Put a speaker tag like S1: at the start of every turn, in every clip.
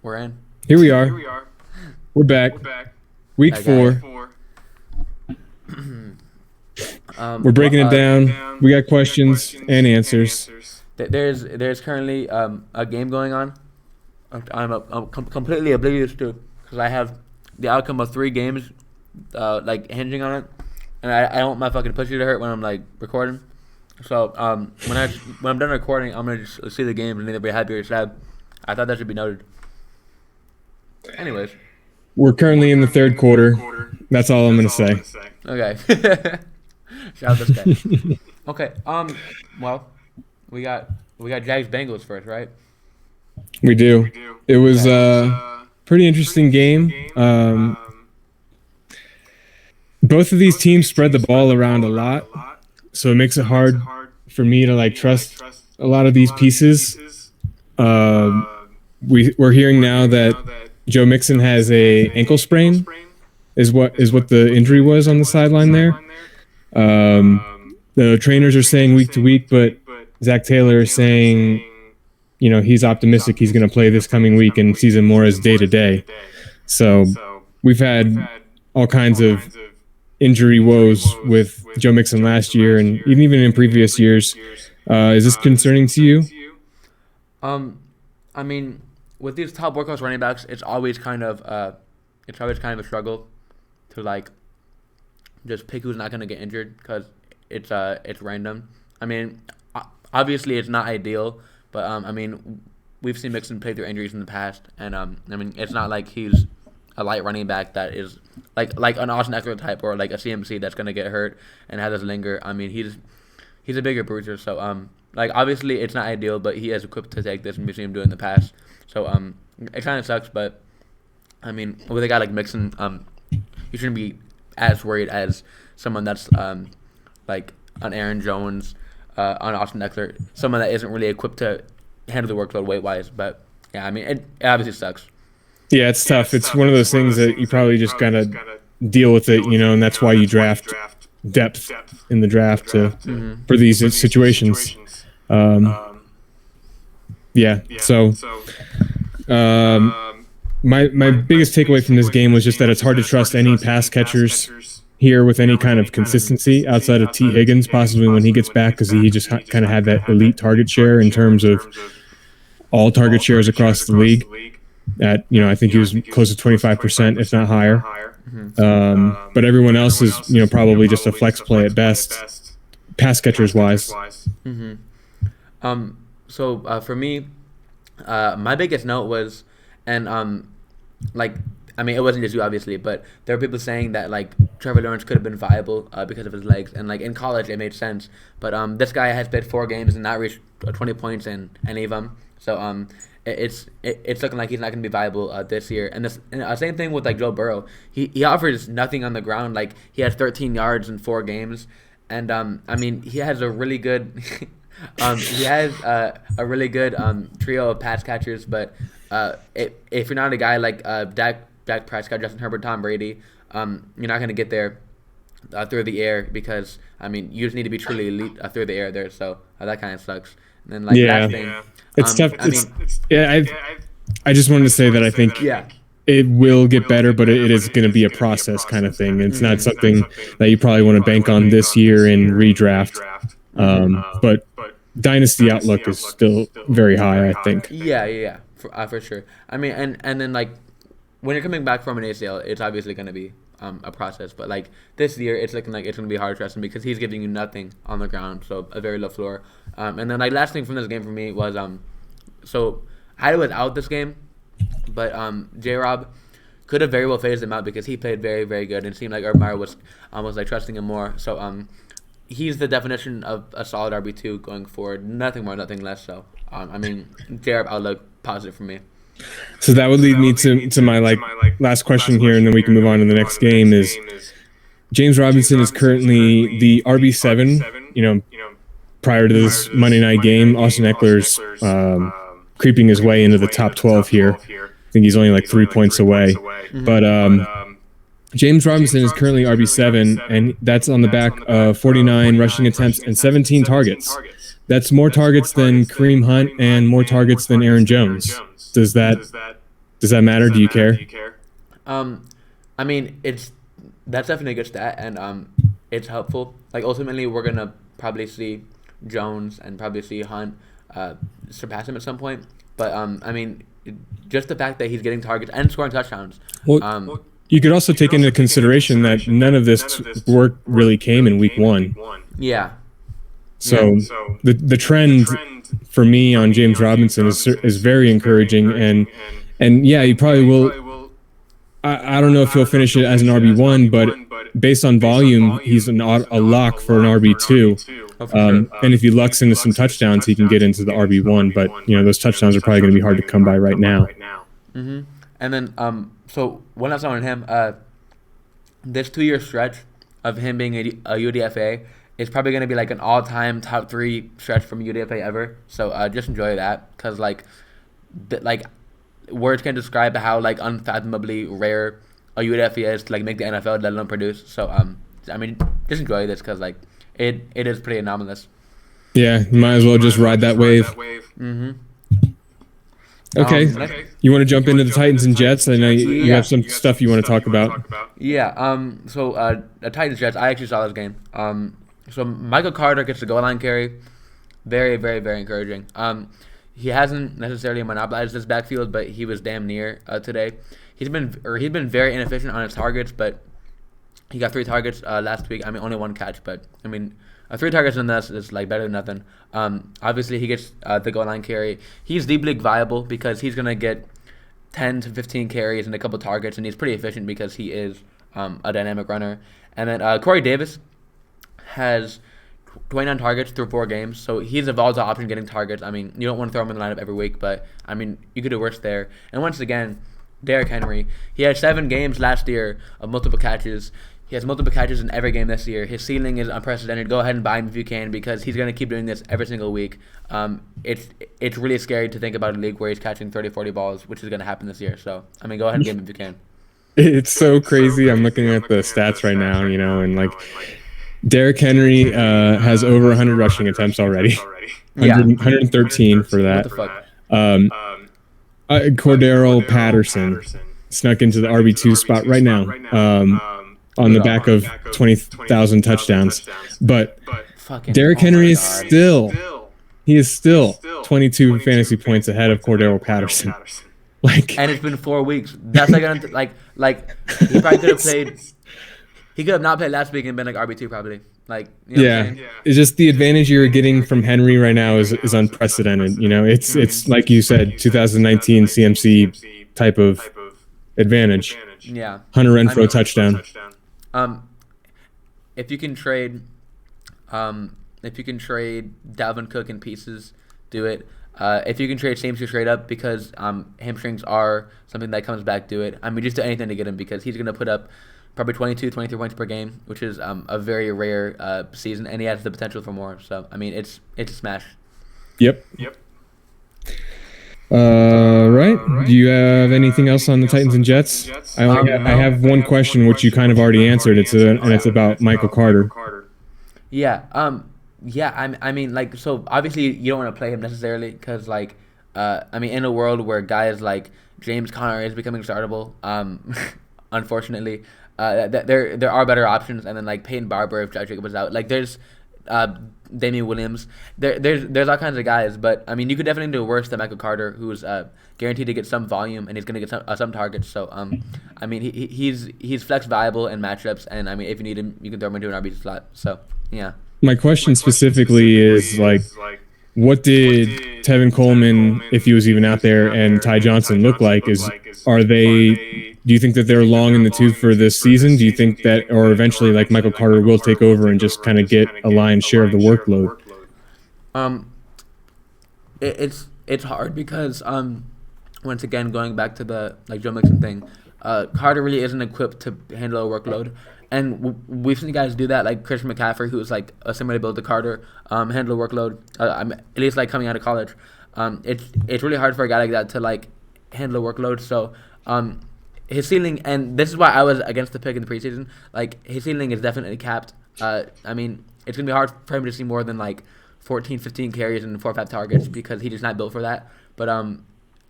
S1: We're in.
S2: Here we are. We're back. Week 4. We're breaking it down. We got questions and answers.
S1: There's currently a game going on. I'm completely oblivious to because I have the outcome of 3 games like hinging on it, and I don't want my fucking pussy to hurt when I'm like recording. So when I'm done recording, I'm gonna just see the games and either be happy or sad. I thought that should be noted. Anyways,
S2: we're currently in the 3rd quarter. That's all I'm gonna say.
S1: Okay. Shout out this guy. Okay. Well, we got Jags Bengals first, right?
S2: We do. It was a pretty interesting game. Both of ththese teams spread the ball around a lot, so it makes it hard for me to like trust a lot of these pieces. We're hearing now that Joe Mixon has a ankle sprain, is what the injury was on the sideline there. The trainers are saying week to week, but Zach Taylor is saying, he's optimistic he's going to play this coming week and sees him more as day to day. So we've had all kinds of injury woes with Joe Mixon last year and even in previous years. Is this concerning to you?
S1: I mean, with these top workhorse running backs, it's always kind of a struggle to like just pick who's not going to get injured because it's random. I mean, obviously it's not ideal, but I mean, we've seen Mixon play through injuries in the past, and I mean, it's not like he's a light running back that is like an Austin Eckler type or like a CMC that's going to get hurt and have this linger. I mean, he's a bigger bruiser, so like obviously it's not ideal, but he is equipped to take this, and we've seen him do it in the past. So it kind of sucks, but I mean, with a guy like Mixon, you shouldn't be as worried as someone that's like an Aaron Jones, on Austin Eckler, someone that isn't really equipped to handle the workload weight-wise. But yeah, I mean, it obviously sucks.
S2: Yeah, it's tough. It's one of those things that you probably just gotta deal with it, and that's why you draft depth in the draft for these situations. Yeah. So my biggest takeaway from this game was just that it's hard to trust any pass catchers here with any kind of consistency outside of T. Higgins, possibly when he gets back, because he just kind of had that elite target share in terms of all target shares across the league. At I think he was close to 25%, if not higher. But everyone else is probably just a flex play at best, pass catchers wise.
S1: So for me, my biggest note was, and I mean, it wasn't just you, obviously, but there were people saying that like Trevor Lawrence could have been viable because of his legs, and like in college it made sense. But this guy has played 4 games and not reached 20 points in any of them. So it's looking like he's not going to be viable this year. And the same thing with like Joe Burrow. He offers nothing on the ground. Like he has 13 yards in 4 games, and I mean he has a really good trio of pass catchers. But if you're not a guy like Dak Prescott, Justin Herbert, Tom Brady, you're not going to get there through the air because I mean you just need to be truly elite through the air there. So that kind of sucks. And then last thing,
S2: it's tough. I just wanted to say that I think it will get better, but it is going to be a process kind of thing. It's not something that you probably want to bank on this year in redraft. But Dynasty outlook is still very high, I think.
S1: Yeah, for sure. I mean, and then like when you're coming back from an ACL, it's obviously going to be a process. But like this year, it's looking like it's going to be hard to trust him because he's giving you nothing on the ground, so a very low floor. And then like last thing from this game for me was so I was out this game, but J-Rob could have very well phased him out because he played very, very good and it seemed like Urban Meyer was almost like trusting him more. So he's the definition of a solid RB2 going forward. Nothing more, nothing less. So I mean, J-Rob outlook positive for me.
S2: So that would lead me to my last question here, and then we can move on to the next game. Is James Robinson is currently the RB7. Prior to this Monday night game, Austin Eckler's creeping his way into the top 12 here. I think he's only like 3 points away. But James Robinson is currently RB7, and that's on the back of 49 rushing attempts and 17 targets. That's more targets than Kareem Hunt and more targets than Aaron Jones. Does that Does that matter? Do you care?
S1: I mean, that's definitely a good stat, and it's helpful. Like ultimately, we're gonna probably see Jones and probably see Hunt surpass him at some point. But I mean, just the fact that he's getting targets and scoring touchdowns.
S2: Well, you could also take into consideration that none of this work really came in week 1.
S1: Yeah.
S2: So the trend for me on James Robinson is very encouraging, and yeah, he probably will. I don't know if he'll finish it as an RB1, but based on volume, he's a lock for an RB2. And if he lucks into some touchdowns, he can get into the RB1. But those touchdowns are probably going to be hard to come by right now.
S1: Mm-hmm. And then, so one last on him. This 2-year stretch of him being a UDFA is probably going to be like an all-time top 3 stretch from UDFA ever. So just enjoy that, because words can't describe how unfathomably rare a UDFA is to make the NFL, let alone produce. So I mean, just enjoy this, because it is pretty anomalous.
S2: Yeah, you might as well just ride that wave.
S1: Mm-hmm.
S2: Okay, you want to jump into the Titans and Jets? I know you have some stuff you want to talk about.
S1: Yeah. So the Titans Jets, I actually saw this game. So Michael Carter gets the goal line carry. Very, very, very encouraging. He hasn't necessarily monopolized this backfield, but he was damn near today. He's been very inefficient on his targets, but he got 3 targets last week. I mean, only 1 catch, but I mean, 3 targets in this is better than nothing. Obviously, he gets the goal line carry. He's deep league viable because he's gonna get 10 to 15 carries and a couple targets, and he's pretty efficient because he is a dynamic runner. And then Corey Davis has 29 targets through 4 games, so he's a volatile option getting targets. I mean, you don't want to throw him in the lineup every week, but I mean, you could do worse there. And once again, Derrick Henry, he had 7 games last year of multiple catches. He has multiple catches in every game this year. His ceiling is unprecedented. Go ahead and buy him if you can, because he's going to keep doing this every single week. It's really scary to think about a league where he's catching 30, 40 balls, which is going to happen this year. So, I mean, go ahead and get him if you can.
S2: It's so crazy. I'm looking at the stats right now, and Derrick Henry has over 100 rushing attempts already. 113 for that.
S1: What the fuck?
S2: Cordero Patterson snuck into the RB2 spot right now. On the back of 20,000 touchdowns. But Derrick Henry is still 22 fantasy points ahead of Cordero Patterson.
S1: And it's been 4 weeks. That's he probably could have played. He could have not played last week and been RB2 probably.
S2: It's just the advantage you're getting from Henry right now is unprecedented. It's like you said, 2019 CMC type of advantage.
S1: Yeah.
S2: Hunter Renfrow touchdown.
S1: If you can trade Dalvin Cook in pieces, do it. If you can trade James straight up, because hamstrings are something that comes back, do it. I mean, just do anything to get him, because he's going to put up probably 22, 23 points per game, which is a very rare season, and he has the potential for more. So, I mean, it's a smash.
S2: Yep. Right. Do you have anything else on the Titans and Jets? I have one question, which you kind of already answered. It's about Michael Carter.
S1: Yeah. I mean, so obviously you don't want to play him necessarily, because I mean, in a world where guys like James Conner is becoming startable, unfortunately, there are better options. And then Peyton Barber, if Josh Jacobs was out, there's Damien Williams. There's all kinds of guys, but I mean, you could definitely do worse than Michael Carter, who's guaranteed to get some volume, and he's going to get some targets. So I mean, he's flex viable in matchups, and I mean, if you need him, you can throw him into an RB slot. So yeah.
S2: My question specifically is what did Tevin Coleman, if he was even out there, and Ty Johnson look like? Do you think that they're long in the tooth for this season? Do you think that, or eventually, Michael Carter will take over and just kind of get a lion's share of the workload?
S1: It's hard because once again, going back to the Joe Mixon thing, Carter really isn't equipped to handle a workload, and we've seen guys do that, like Christian McCaffrey, who's a similar build to Carter, handle a workload. At least coming out of college, it's really hard for a guy like that to handle a workload. So his ceiling, and this is why I was against the pick in the preseason, his ceiling is definitely capped. I mean, it's going to be hard for him to see more than 14, 15 carries and 4 or 5 targets, because he's just not built for that. But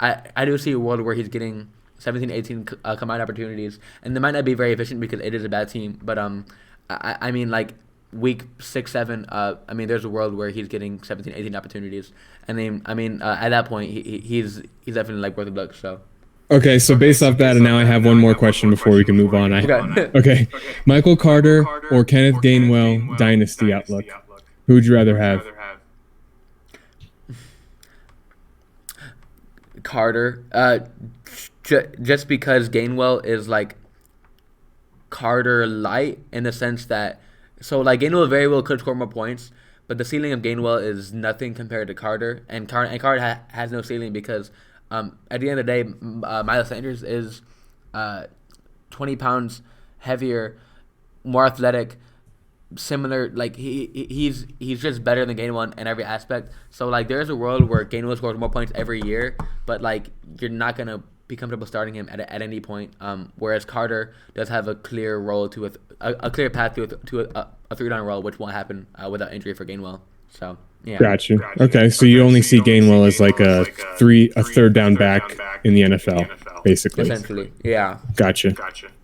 S1: I do see a world where he's getting 17, 18 combined opportunities, and they might not be very efficient because it is a bad team. But I mean, like week 6, 7. I mean, there's a world where he's getting 17, 18 opportunities, and then I mean, at that point, he's definitely like worth a look. So.
S2: Okay, so based off that, and now I have one more question before we can move on. Okay. Michael Carter or Kenneth Gainwell, Dynasty outlook. Who would you rather have?
S1: Carter. Just because Gainwell is like Carter light in the sense that, so like Gainwell very well could score more points, but the ceiling of Gainwell is nothing compared to Carter, and Carter has no ceiling because at the end of the day, Miles Sanders is 20 pounds heavier, more athletic, similar. Like he's just better than Gainwell in every aspect. So like there's a world where Gainwell scores more points every year, but like you're not gonna be comfortable starting him at any point. Whereas Carter does have a clear role to a clear path to a 3-down role, which won't happen without injury for Gainwell. So. Yeah.
S2: Gotcha. Okay, so you only see Gainwell as like a third down back in the NFL, basically.
S1: Essentially, yeah.
S2: Gotcha.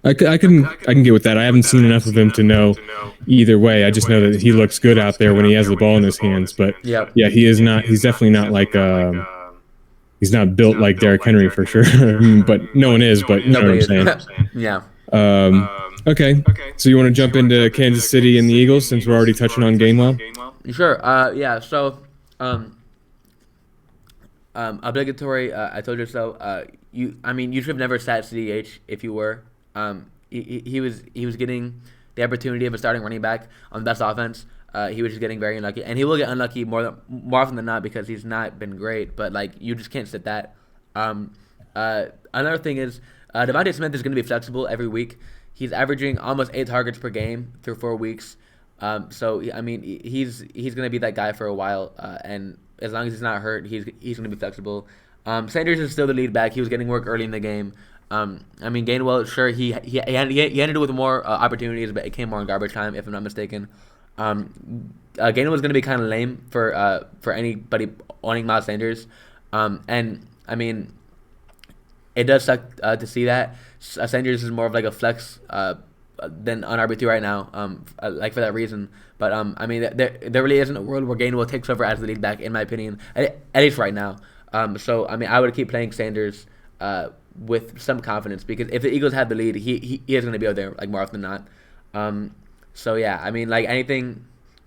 S2: I can get with that. I haven't seen enough of him to know either way. I just know that he looks good out there when he has the ball in his hands. But yeah, he is not. He's definitely not like he's not built like Derrick Henry for sure. But no one is. But you know what I'm saying.
S1: Yeah.
S2: Okay. So you want to jump into Kansas City and the Eagles since we're already touching on Gainwell?
S1: Sure. Yeah. So, obligatory. I told you so. You should have never sat CDH if you were. He was getting the opportunity of a starting running back on the best offense. He was just getting very unlucky, and he will get unlucky more often than not because he's not been great. But like you just can't sit that. Another thing is Devontae Smith is going to be flexible every week. He's averaging almost 8 targets per game through 4 weeks. So I mean, he's going to be that guy for a while, and as long as he's not hurt, he's going to be flexible. Sanders is still the lead back. He was getting work early in the game. I mean, Gainwell, sure, he ended with more opportunities, but it came more in garbage time, if I'm not mistaken. Gainwell was going to be kind of lame for anybody owning Miles Sanders, and I mean, it does suck to see that. Sanders is more of like a flex than on RB2 right now, like for that reason. But I mean, there really isn't a world where Gainwell takes over as the lead back, in my opinion, at least right now. So I mean, I would keep playing Sanders with some confidence because if the Eagles have the lead, he is going to be out there like more often than not. So yeah, I mean, like anything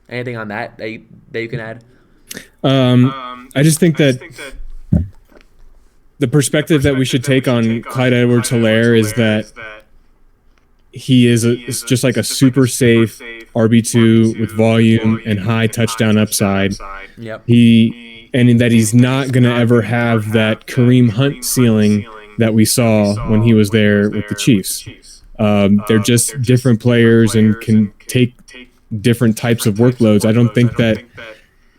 S1: on that you can add?
S2: I just think that the perspective that we should take on Clyde Edwards-Helaire is that he is just like a super safe RB2 with volume and high touchdown upside.
S1: Yep.
S2: And that he's not going to ever have that Kareem Hunt ceiling that we saw when he was there with the Chiefs. They're just different players and can take different types of workloads.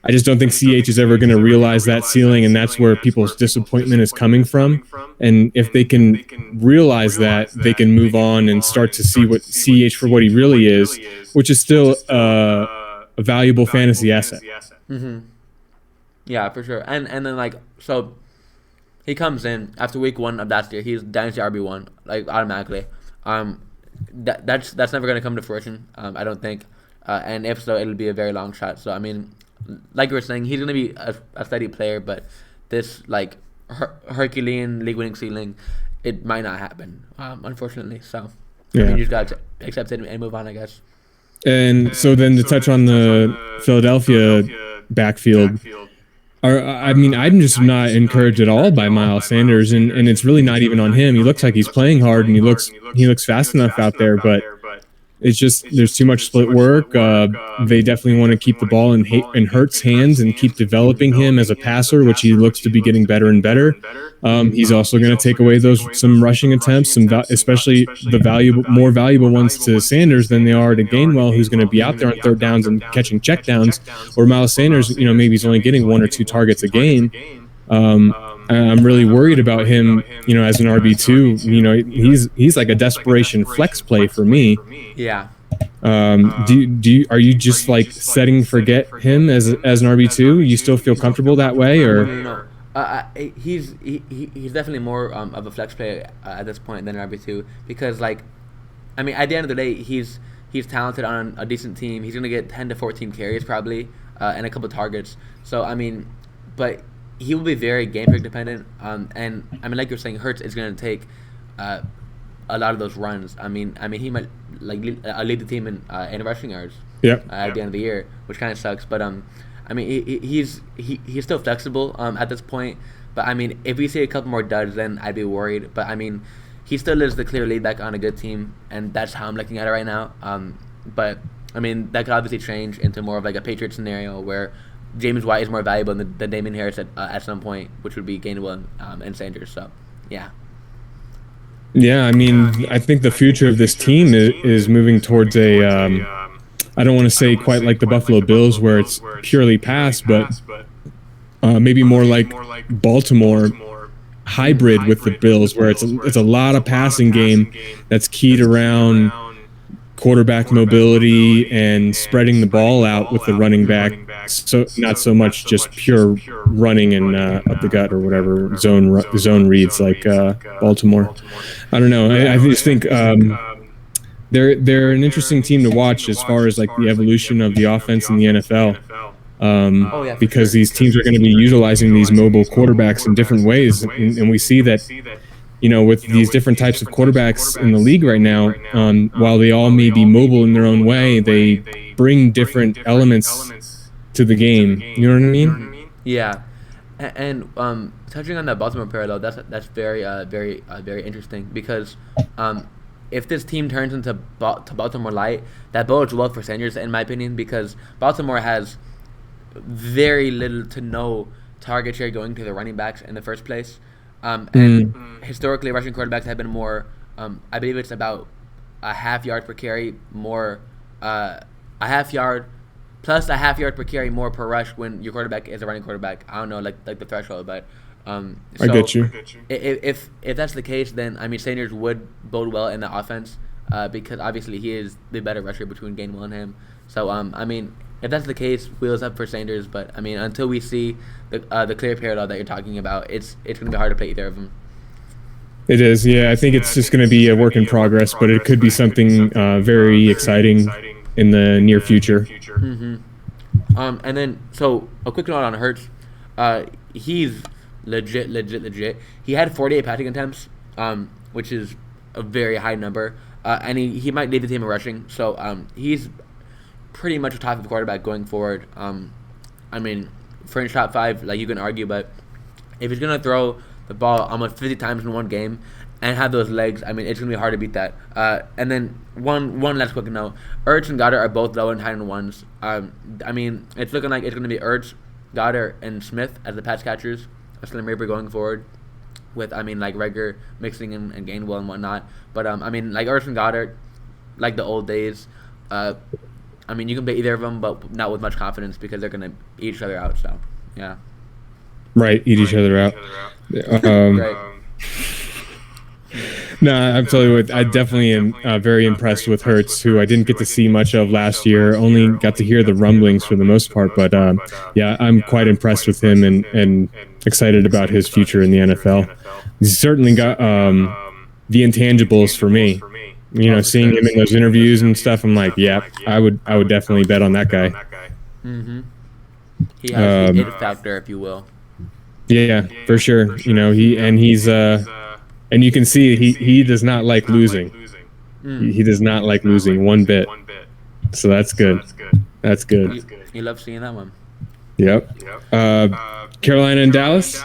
S2: I just don't think CH is ever going to realize that ceiling, and that's where people's disappointment is coming from. And if they can realize that, they can move on and start to see what CH for what he really is, which is still a valuable fantasy asset.
S1: Mm-hmm. Yeah, for sure. And then like so, he comes in after week 1 of last year. He's Dynasty RB1 like automatically. That's never going to come to fruition. I don't think. And if so, it'll be a very long shot. So I mean, like you were saying, he's going to be a steady player, but this like Herculean league-winning ceiling, it might not happen, unfortunately. So yeah. I mean, you just got to accept it and move on, I guess.
S2: And so then to touch on the Philadelphia backfield, I mean, I'm just not encouraged at all by Miles Sanders, and it's really not even on him. He looks like he's playing hard, and he looks fast enough out there, but it's just there's too much split work. They definitely want to keep the ball in Hurts' hands and keep developing him as a passer, which he looks to be getting better and better. He's also going to take away some rushing attempts, especially the more valuable ones to Sanders than they are to Gainwell, who's going to be out there on third downs and catching checkdowns. Or Miles Sanders, maybe he's only getting 1 or 2 targets a game. I'm really worried about him, as an RB2. He's like a desperation flex play for me.
S1: Yeah.
S2: Are you just like setting forget him as an RB2? You still feel comfortable that way, or?
S1: No. He's definitely more of a flex play at this point than RB2 because like, I mean, at the end of the day, he's talented on a decent team. He's gonna get 10 to 14 carries probably and a couple targets. So I mean, but he will be very game pick dependent. And I mean, like you're saying, Hurts is gonna take a lot of those runs. I mean, he might like lead the team in rushing yards.
S2: Yep.
S1: At the end of the year, which kind of sucks. But I mean, he's still flexible at this point. But I mean, if we see a couple more duds, then I'd be worried. But I mean, he still is the clear lead back on a good team, and that's how I'm looking at it right now. But I mean, that could obviously change into more of like a Patriot scenario where James White is more valuable than Damien Harris at some point, which would be Gainwell and Sanders. So, yeah.
S2: Yeah, I mean, I think the future of this team is moving towards a. I don't want to say quite like the Buffalo Bills where it's purely pass, but maybe more like Baltimore hybrid with the Bills where it's a lot of passing game that's keyed around quarterback mobility and spreading the ball out with the running back. So not so much just pure running and up the gut or whatever zone reads like Baltimore. I don't know. I just think they're an interesting team to watch as far as like the evolution of the offense in the NFL. Because these teams are going to be utilizing these mobile quarterbacks in different ways, and we see that, with these different types of quarterbacks in the league right now, while they all may be mobile in their own way, they bring different elements to the game. You know what I mean?
S1: Yeah, and touching on that Baltimore parallel, that's very very interesting because if this team turns into Baltimore light, that bodes well for Sanders in my opinion because Baltimore has very little to no target share going to the running backs in the first place. And historically, rushing quarterbacks have been more, I believe it's about a half yard per carry more, a half yard plus a half yard per carry more per rush when your quarterback is a running quarterback. I don't know, like the threshold, but
S2: I get you.
S1: If that's the case, then I mean Sanders would bode well in the offense because obviously he is the better rusher between Gainwell and him. So I mean, if that's the case, wheels up for Sanders. But I mean, until we see the clear parallel that you're talking about, it's going to be hard to play either of them.
S2: It is, yeah. I think it's just going to be a work in progress, but it could be something very exciting in the near future.
S1: Mm-hmm. And then, so a quick note on Hurts. He's legit. He had 48 passing attempts, which is a very high number. And he might lead the team in rushing. So he's pretty much a top 5 quarterback going forward. I mean, fringe top 5, like you can argue, but if he's going to throw the ball almost 50 times in one game and have those legs, I mean, it's going to be hard to beat that. And then one last quick note. Ertz and Goddard are both low in tight end ones. I mean, it's looking like it's going to be Ertz, Goddard, and Smith as the pass catchers. Slim Reaper going forward with, I mean, like Rager, Mixon, and Gainwell and whatnot. But, I mean, like Ertz and Goddard, like the old days, I mean, you can play either of them, but not with much confidence because they're going to eat each other out. So, yeah.
S2: Right, eat each other out.
S1: Right.
S2: No, I'm telling you, I definitely am very impressed with Hurts, who I didn't get to see much of last year. Only got to hear the rumblings for the most part, but yeah, I'm quite impressed with him and excited about his future in the NFL. He's certainly got the intangibles for me. Seeing him in those interviews and stuff, I'm like, yeah, I would definitely bet on that guy.
S1: Mm-hmm. He has the it factor, if you will.
S2: Yeah, for sure. He's and you can see he does not like losing. He does not like losing one bit. So that's good. That's good.
S1: You love seeing that one.
S2: Yep. Carolina and Dallas?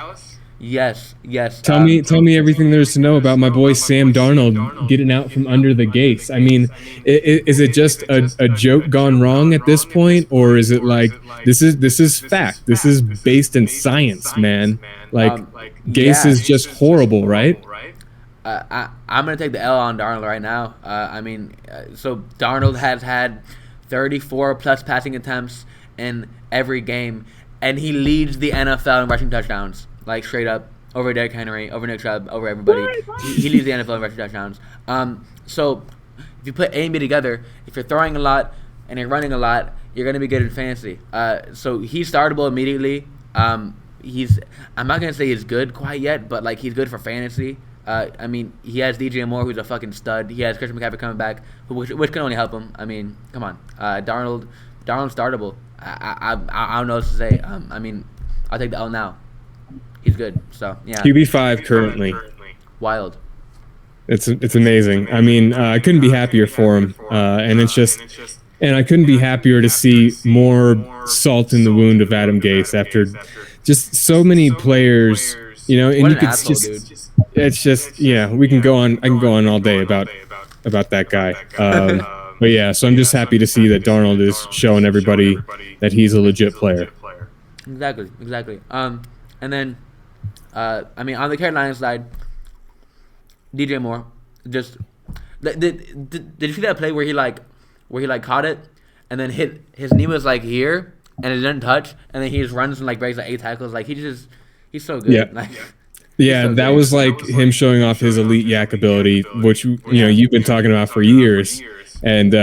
S1: Yes.
S2: Tell me everything there is to know about my boy Sam Darnold getting out from under the Gase. I mean, is it just a joke gone wrong at this point, or is it like this is fact? This is based in science, man. Like Gase is just horrible, right?
S1: I'm gonna take the L on Darnold right now. So Darnold has had 34 plus passing attempts in every game, and he leads the NFL in rushing touchdowns. Like straight up over Derrick Henry, over Nick Chubb, over everybody. He leads the NFL in rushing touchdowns. So if you put A and B together, if you're throwing a lot and you're running a lot, you're gonna be good in fantasy. So he's startable immediately. he's. I'm not gonna say he's good quite yet, but like he's good for fantasy. I mean, he has DJ Moore, who's a fucking stud. He has Christian McCaffrey coming back, which can only help him. I mean, come on, Darnold's startable. I don't know what to say. I mean, I'll take the L now. He's good. So yeah.
S2: QB5 currently.
S1: Wild.
S2: It's amazing. I mean, I couldn't be happier for him, and I couldn't be happier to see more salt in the wound of Adam Gase after just so many players, you know, and
S1: What
S2: you
S1: an
S2: could
S1: asshole,
S2: just,
S1: dude.
S2: it's just, yeah, we can go on. I can go on all day about that guy. But yeah, so I'm just happy to see that Darnold is showing everybody that he's a legit player.
S1: Exactly. And then, I mean, on the Carolina side, DJ Moore, just did you see that play where he caught it and then hit his knee was like here and it didn't touch and then he just runs and like breaks like 8 tackles, like he's so good.
S2: Yeah.
S1: Like,
S2: Yeah, that was like him showing off his elite yak ability, which, you know, you've been talking about for years. And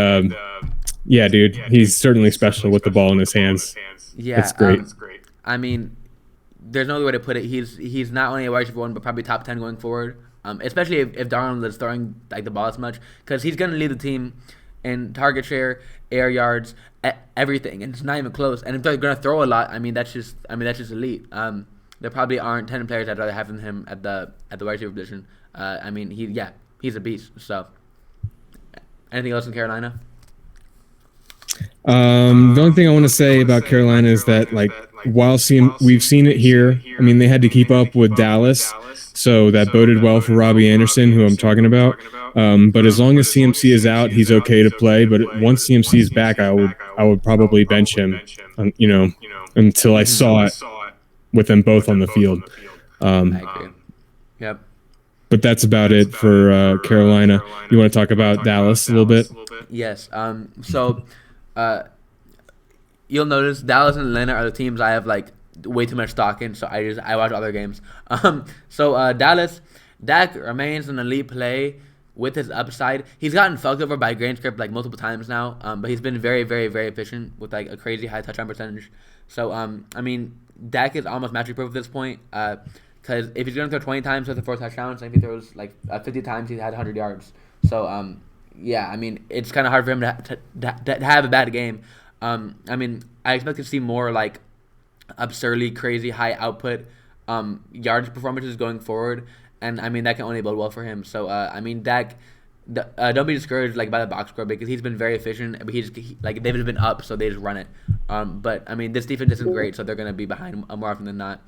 S2: yeah, dude, he's certainly special with the ball in his hands.
S1: Yeah,
S2: it's great.
S1: I mean, there's no other way to put it. He's not only a wide receiver 1, but probably top 10 going forward. Especially if Darnold is throwing like the ball as much, because he's gonna lead the team in target share, air yards, everything, and it's not even close. And if they're gonna throw a lot, I mean that's just elite. There probably aren't 10 players I'd rather have than him at the wide receiver position. I mean he's a beast. So, anything else in Carolina?
S2: The only thing I want to say about Carolina is that, like, while we've seen it here, I mean, they had to keep up with Dallas, so that boded well for Robbie Anderson, who I'm talking about. But as long as CMC is out, he's okay to play. But once CMC is back, I would probably bench him, you know, until I saw it with them both on the field.
S1: I agree. Yep.
S2: But that's about it for Carolina. You want to talk about Dallas a little bit?
S1: Yes. So, you'll notice Dallas and Atlanta are the teams I have like way too much stock in. So I watch other games. So Dallas, Dak remains an elite play with his upside. He's gotten fucked over by grain script like multiple times now. But he's been very, very, very efficient with like a crazy high touchdown percentage. So I mean, Dak is almost matchup proof at this point. Because if he's going to throw 20 times with the 4 touchdowns, and if he throws like 50 times, he's had 100 yards. So, yeah, I mean, it's kind of hard for him to have a bad game. I mean, I expect to see more like absurdly crazy high output yardage performances going forward. And, I mean, that can only bode well for him. So, I mean, Dak, don't be discouraged like by the box score because he's been very efficient. But like they've been up, so they just run it. But, I mean, this defense isn't great, so they're going to be behind more often than not.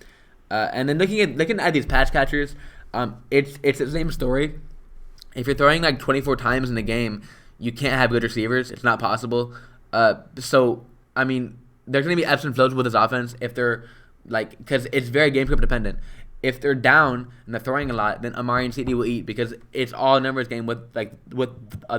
S1: And then looking at these pass catchers, it's the same story. If you're throwing like 24 times in the game, you can't have good receivers. It's not possible. So I mean, there's gonna be ebbs and flows with this offense if they're like, because it's very game script dependent. If they're down and they're throwing a lot, then Amari and CD will eat because it's all numbers game with the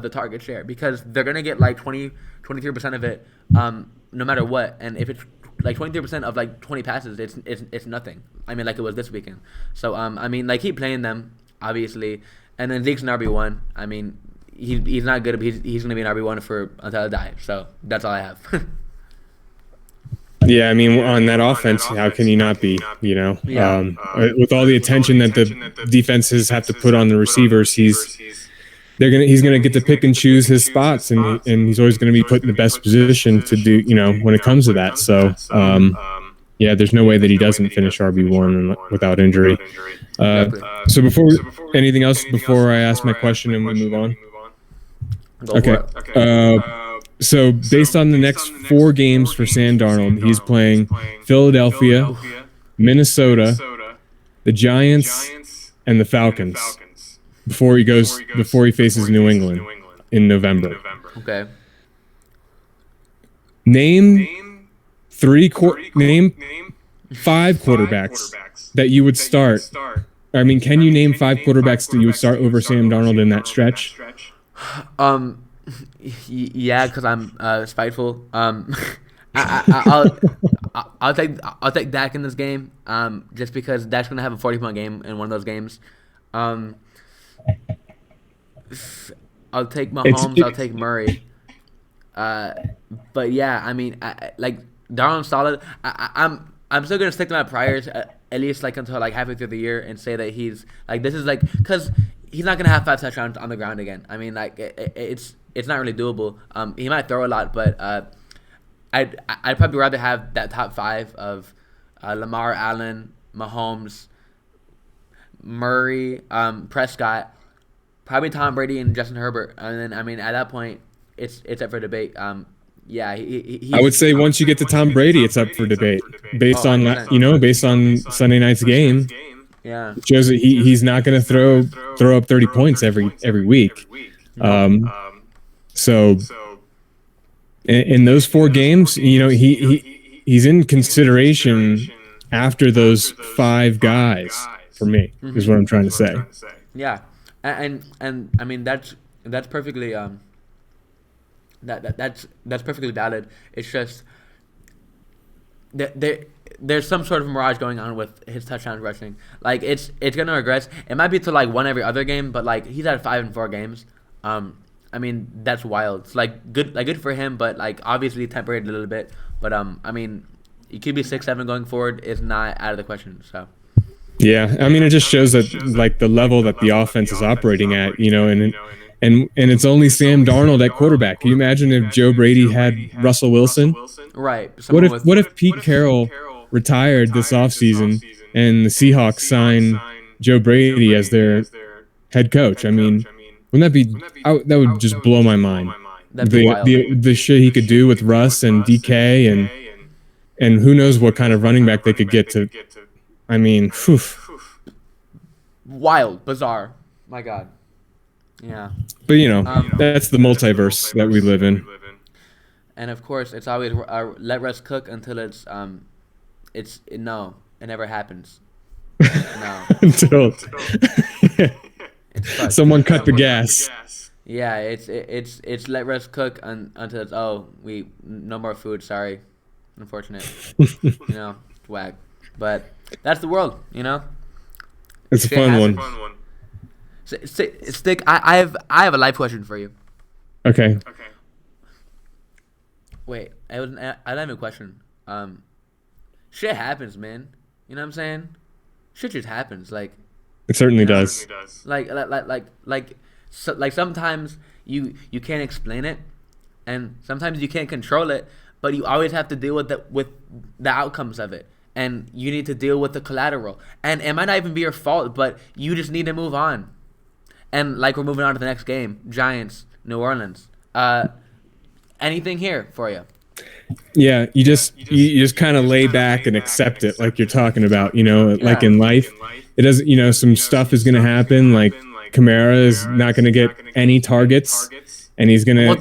S1: target share because they're gonna get like 23% of it, no matter what. And if it's like 23% of like 20 passes, it's nothing. I mean, like it was this weekend. So I mean, like keep playing them obviously, and then Zeke's an RB1. I mean, he's not good, but he's gonna be an RB1 for until I die. So that's all I have.
S2: Yeah, I mean, on that offense, how can you not be? You know, with all the attention that the defenses have to put on the receivers, he's gonna get to pick and choose his spots, and he's always gonna be put in the best position to do, you know, when it comes to that. So, yeah, there's no way that he doesn't finish RB1 without injury. So before anything else, before I ask my question and we move on. Okay. So based on the next 4 games for Sam Darnold, he's playing Philadelphia, Minnesota, the Giants, and the Falcons before he faces New England in November.
S1: Okay.
S2: Name 5 quarterbacks that you would start. I mean, can you name 5 quarterbacks that you would start over Sam Darnold in that stretch?
S1: Yeah, because I'm spiteful. I'll take Dak in this game. Just because Dak's gonna have a 40-point game in one of those games. I'll take Mahomes. I'll take Murray. But yeah, I mean, like Darnold's solid. I I'm still gonna stick to my priors at least like until like halfway through the year and say that he's like this is like because he's not gonna have 5 touchdowns on the ground again. I mean like it's not really doable. He might throw a lot, but I'd probably rather have that top 5 of Lamar, Allen, Mahomes, Murray, Prescott, probably Tom Brady and Justin Herbert, and then I mean at that point it's up for debate. Yeah,
S2: I would say once you get to Tom Brady, it's up for debate based on Sunday night's game.
S1: Yeah,
S2: it shows that he's not going to throw up 30 points every week. So in those 4 games, he's in consideration after those 5 guys for me. Is what I'm trying to say.
S1: Yeah, and I mean that's perfectly that's perfectly valid. It's just there's some sort of mirage going on with his touchdowns rushing. Like it's gonna regress. It might be to like one every other game, but like he's at 5 and 4 games. I mean that's wild. It's like good for him, but like obviously temporary a little bit. But I mean, he could be 6-7 going forward is not out of the question. So.
S2: Yeah, I mean it just shows that like the level that the offense is operating at, and it's only Sam Darnold at quarterback. Can you imagine if Joe Brady had Russell Wilson?
S1: Right.
S2: What if Pete Carroll retired this offseason and the Seahawks signed Joe Brady as their head coach? I mean, wouldn't that be that would just blow my mind. The shit he could do with Russ and DK and who knows what kind of running back they could get to. I mean, whew.
S1: Wild, bizarre. My God. Yeah.
S2: But that's the multiverse that we live in.
S1: And of course, it's always let Russ cook until it never happens. No.
S2: Until someone cut the gas.
S1: Yeah, it's let Russ cook until it's no more food. Sorry, unfortunate. It's whack. But that's the world,
S2: It's a fun one.
S1: Stick. I have a life question for you.
S2: Okay.
S1: Wait, I don't have a question. Shit happens, man. You know what I'm saying? Shit just happens. Like
S2: it certainly does.
S1: Like sometimes you can't explain it, and sometimes you can't control it, but you always have to deal with the outcomes of it. And you need to deal with the collateral. And it might not even be your fault, but you just need to move on. And like we're moving on to the next game, Giants, New Orleans. Anything here for you?
S2: Yeah, you just kind of lay back and accept it, like you're talking about. Like in life, it doesn't. Some stuff is going to happen. Like Kamara is not going to get any targets, and he's gonna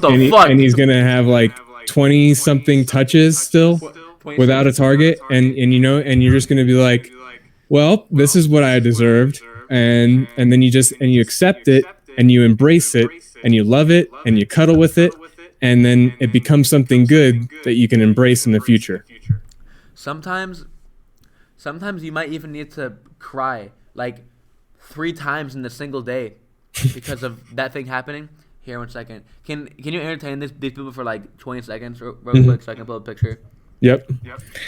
S2: he's gonna have like 20-something touches still. Without a target, and you're just going to be like, well, this is what I deserved, and then you accept it, and you embrace it, and you love it, and you cuddle with it, and then it becomes something good that you can embrace in the future.
S1: Sometimes you might even need to cry like 3 times in a single day because of that thing happening. Here, 1 second. Can you entertain these people for like 20 seconds real quick so I can pull a picture?
S2: Yep.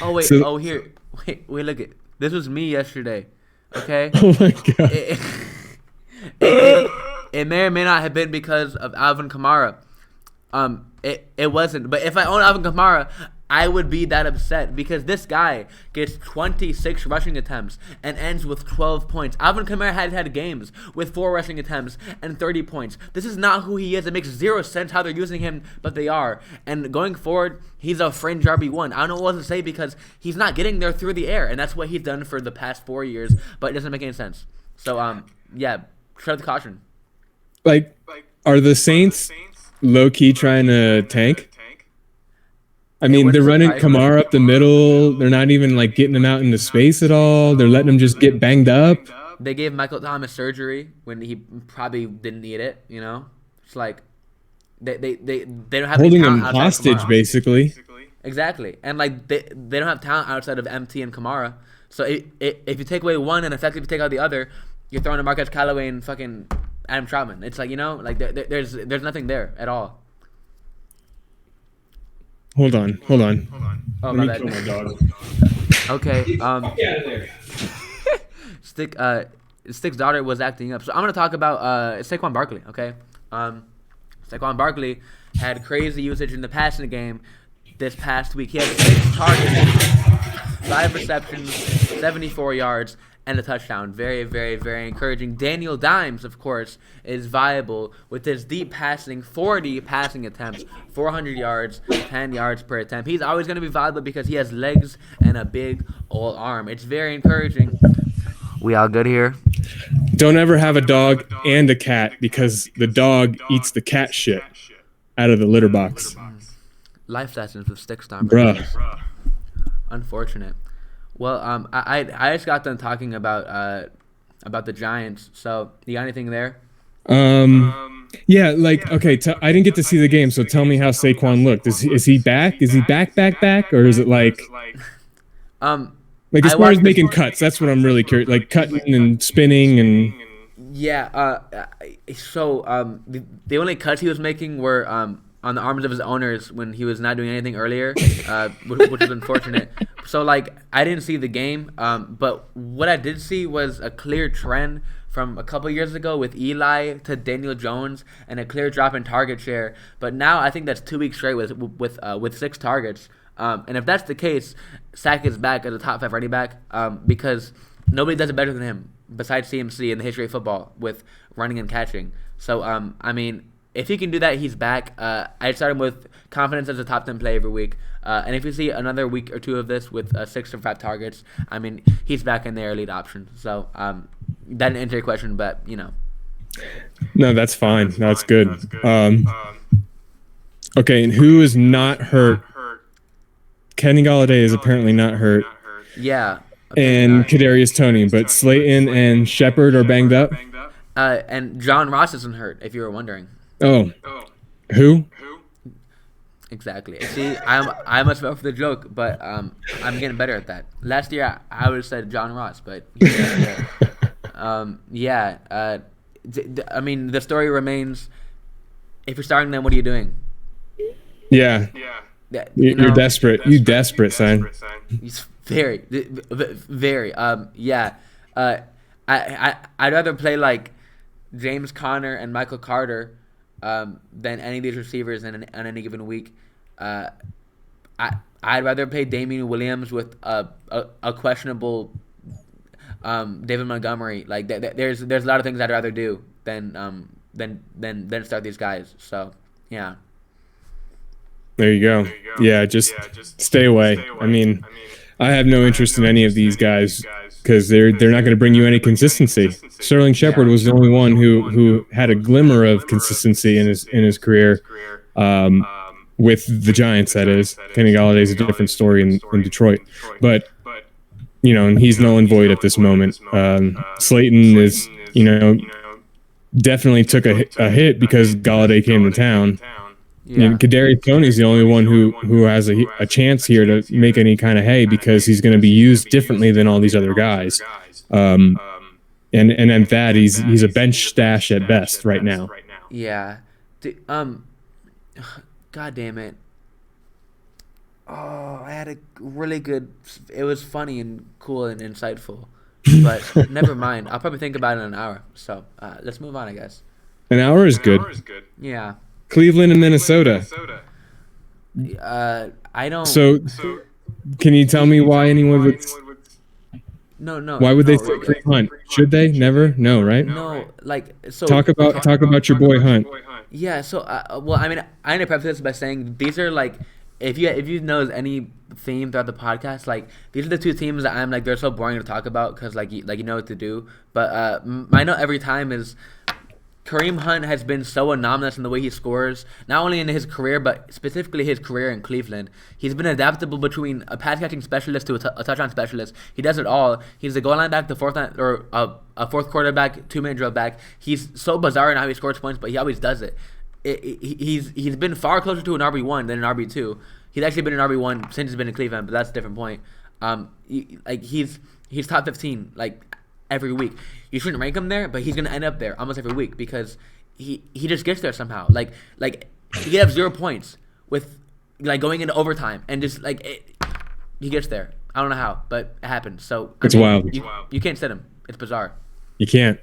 S1: Oh wait. Here. Wait. Look at this. Was me yesterday. Okay.
S2: Oh my God.
S1: It may or may not have been because of Alvin Kamara. It wasn't. But if I own Alvin Kamara, I would be that upset because this guy gets 26 rushing attempts and ends with 12 points. Alvin Kamara had games with 4 rushing attempts and 30 points. This is not who he is. It makes 0 sense how they're using him, but they are. And going forward, he's a fringe RB1. I don't know what to say because he's not getting there through the air, and that's what he's done for the past 4 years, but it doesn't make any sense. So, yeah, tread the caution.
S2: Like, are the Saints low-key trying to tank? I mean, they're running Kamara up the middle. They're not even, like, getting him out into space at all. They're letting him just get banged up.
S1: They gave Michael Thomas surgery when he probably didn't need it, It's like they don't have
S2: holding him hostage, basically.
S1: Exactly. And, like, they don't have talent outside of MT and Kamara. So if you take away one and effectively take out the other, you're throwing to Marquez Callaway and fucking Adam Troutman. It's like, like there's nothing there at all.
S2: Hold on.
S1: Oh,
S2: Let
S1: my
S2: me
S1: bad.
S2: kill my dog.
S1: Okay. Stick's daughter was acting up. So I'm gonna talk about Taekwon Barkley. Okay. Taekwon Barkley had crazy usage in the passing game this past week. He had 6 targets, 5 receptions, 74 yards, and a touchdown. Very, very, very encouraging. Daniel Dimes, of course, is viable with his deep passing, 40 passing attempts, 400 yards, 10 yards per attempt. He's always going to be viable because he has legs and a big old arm. It's very encouraging. We all good here?
S2: Don't ever have a dog and a cat because the dog eats the cat shit out of the litter box.
S1: Life lessons with Stickman.
S2: Bruh.
S1: Unfortunate. Well, I just got done talking about the Giants. So you got anything there?
S2: Yeah, like okay. I didn't get to see the game, so tell me how Saquon looked. Is he back? Is he back, or is it like as far as making cuts? That's what I'm really curious. Like cutting and spinning and.
S1: Yeah. So the only cuts he was making were on the arms of his owners when he was not doing anything earlier, which is unfortunate. So, like, I didn't see the game, but what I did see was a clear trend from a couple years ago with Eli to Daniel Jones and a clear drop in target share. But now I think that's 2 weeks straight with 6 targets. And if that's the case, Sack is back as a top 5 running back because nobody does it better than him besides CMC in the history of football with running and catching. So, I mean, if he can do that, he's back. I start him with confidence as a top 10 play every week. And if you see another week or 2 of this with 6 or 5 targets, I mean, he's back in their elite option. So that didn't answer your question, but, you know.
S2: No, that's fine. That's good. Okay, and who is not hurt? Kenny Golladay is apparently not hurt.
S1: Yeah.
S2: And Kadarius Toney, but Slayton and Shepard are banged up.
S1: And John Ross isn't hurt, if you were wondering.
S2: Oh. Who?
S1: Exactly. See, I must fell for the joke, but I'm getting better at that. Last year I would have said John Ross, but I mean the story remains. If you're starting them, what are you doing?
S2: Yeah. You're desperate. You desperate, son.
S1: He's very. I'd rather play like James Conner and Michael Carter than any of these receivers on any given week. I'd rather play Damien Williams with a questionable David Montgomery. Like there's a lot of things I'd rather do than start these guys. So yeah.
S2: There you go. Yeah, just stay away. I mean, I have no interest in any of these guys because they're not going to bring you any consistency. Sterling Shepard was the only one who had a glimmer of consistency in his career with the Giants. That is, Kenny Golladay is a different story in Detroit, but and he's null and void at this moment. Slayton is definitely took a hit because Golladay came to town. Yeah. Kadarius Toney's the only one who has a chance here to make any kind of hay because he's going to be used differently than all these other guys. And at that, he's a bench stash at best right now.
S1: Yeah. God damn it. Oh, I had a really good. It was funny and cool and insightful, but never mind. I'll probably think about it in an hour. So let's move on, I guess.
S2: An hour is good.
S1: Yeah.
S2: Cleveland and Minnesota.
S1: I don't.
S2: So, can you tell me why anyone would?
S1: No.
S2: Why would they take Kareem Hunt? Should they? Never? No, right?
S1: No, like so.
S2: Talk about your boy Hunt.
S1: Yeah. So, well, I mean, I'm gonna preface this by saying these are like, if you know any theme throughout the podcast, like these are the 2 teams that I'm like they're so boring to talk about because like you know what to do. But my note every time is. Kareem Hunt has been so anomalous in the way he scores, not only in his career, but specifically his career in Cleveland. He's been adaptable between a pass-catching specialist to a touchdown specialist. He does it all. He's a goal line back, a fourth quarterback, 2-minute drill back. He's so bizarre in how he scores points, but he always does it. He's been far closer to an RB1 than an RB2. He's actually been an RB1 since he's been in Cleveland, but that's a different point. He's top 15, like, every week. You shouldn't rank him there, but he's gonna end up there almost every week because he just gets there somehow. Like he could have 0 points with like going into overtime and just like he gets there. I don't know how, but it happened. So
S2: It's wild.
S1: You can't sit him. It's bizarre.
S2: You can't.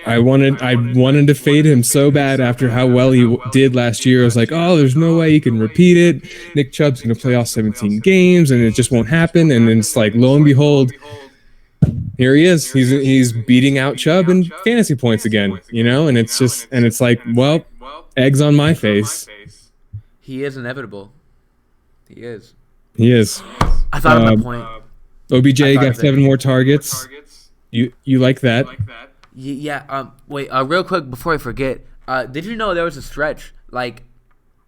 S2: I wanted to fade him so bad after how well he did last year. I was like, oh, there's no way he can repeat it. Nick Chubb's going to play all 17 games, and it just won't happen. And then it's like, lo and behold, here he is. He's beating out Chubb in fantasy points again, and it's like, well, eggs on my face.
S1: He is inevitable. He is.
S2: I
S1: thought of my point.
S2: OBJ got 7 more targets. You like that?
S1: Yeah. Wait. Real quick before I forget. Did you know there was a stretch like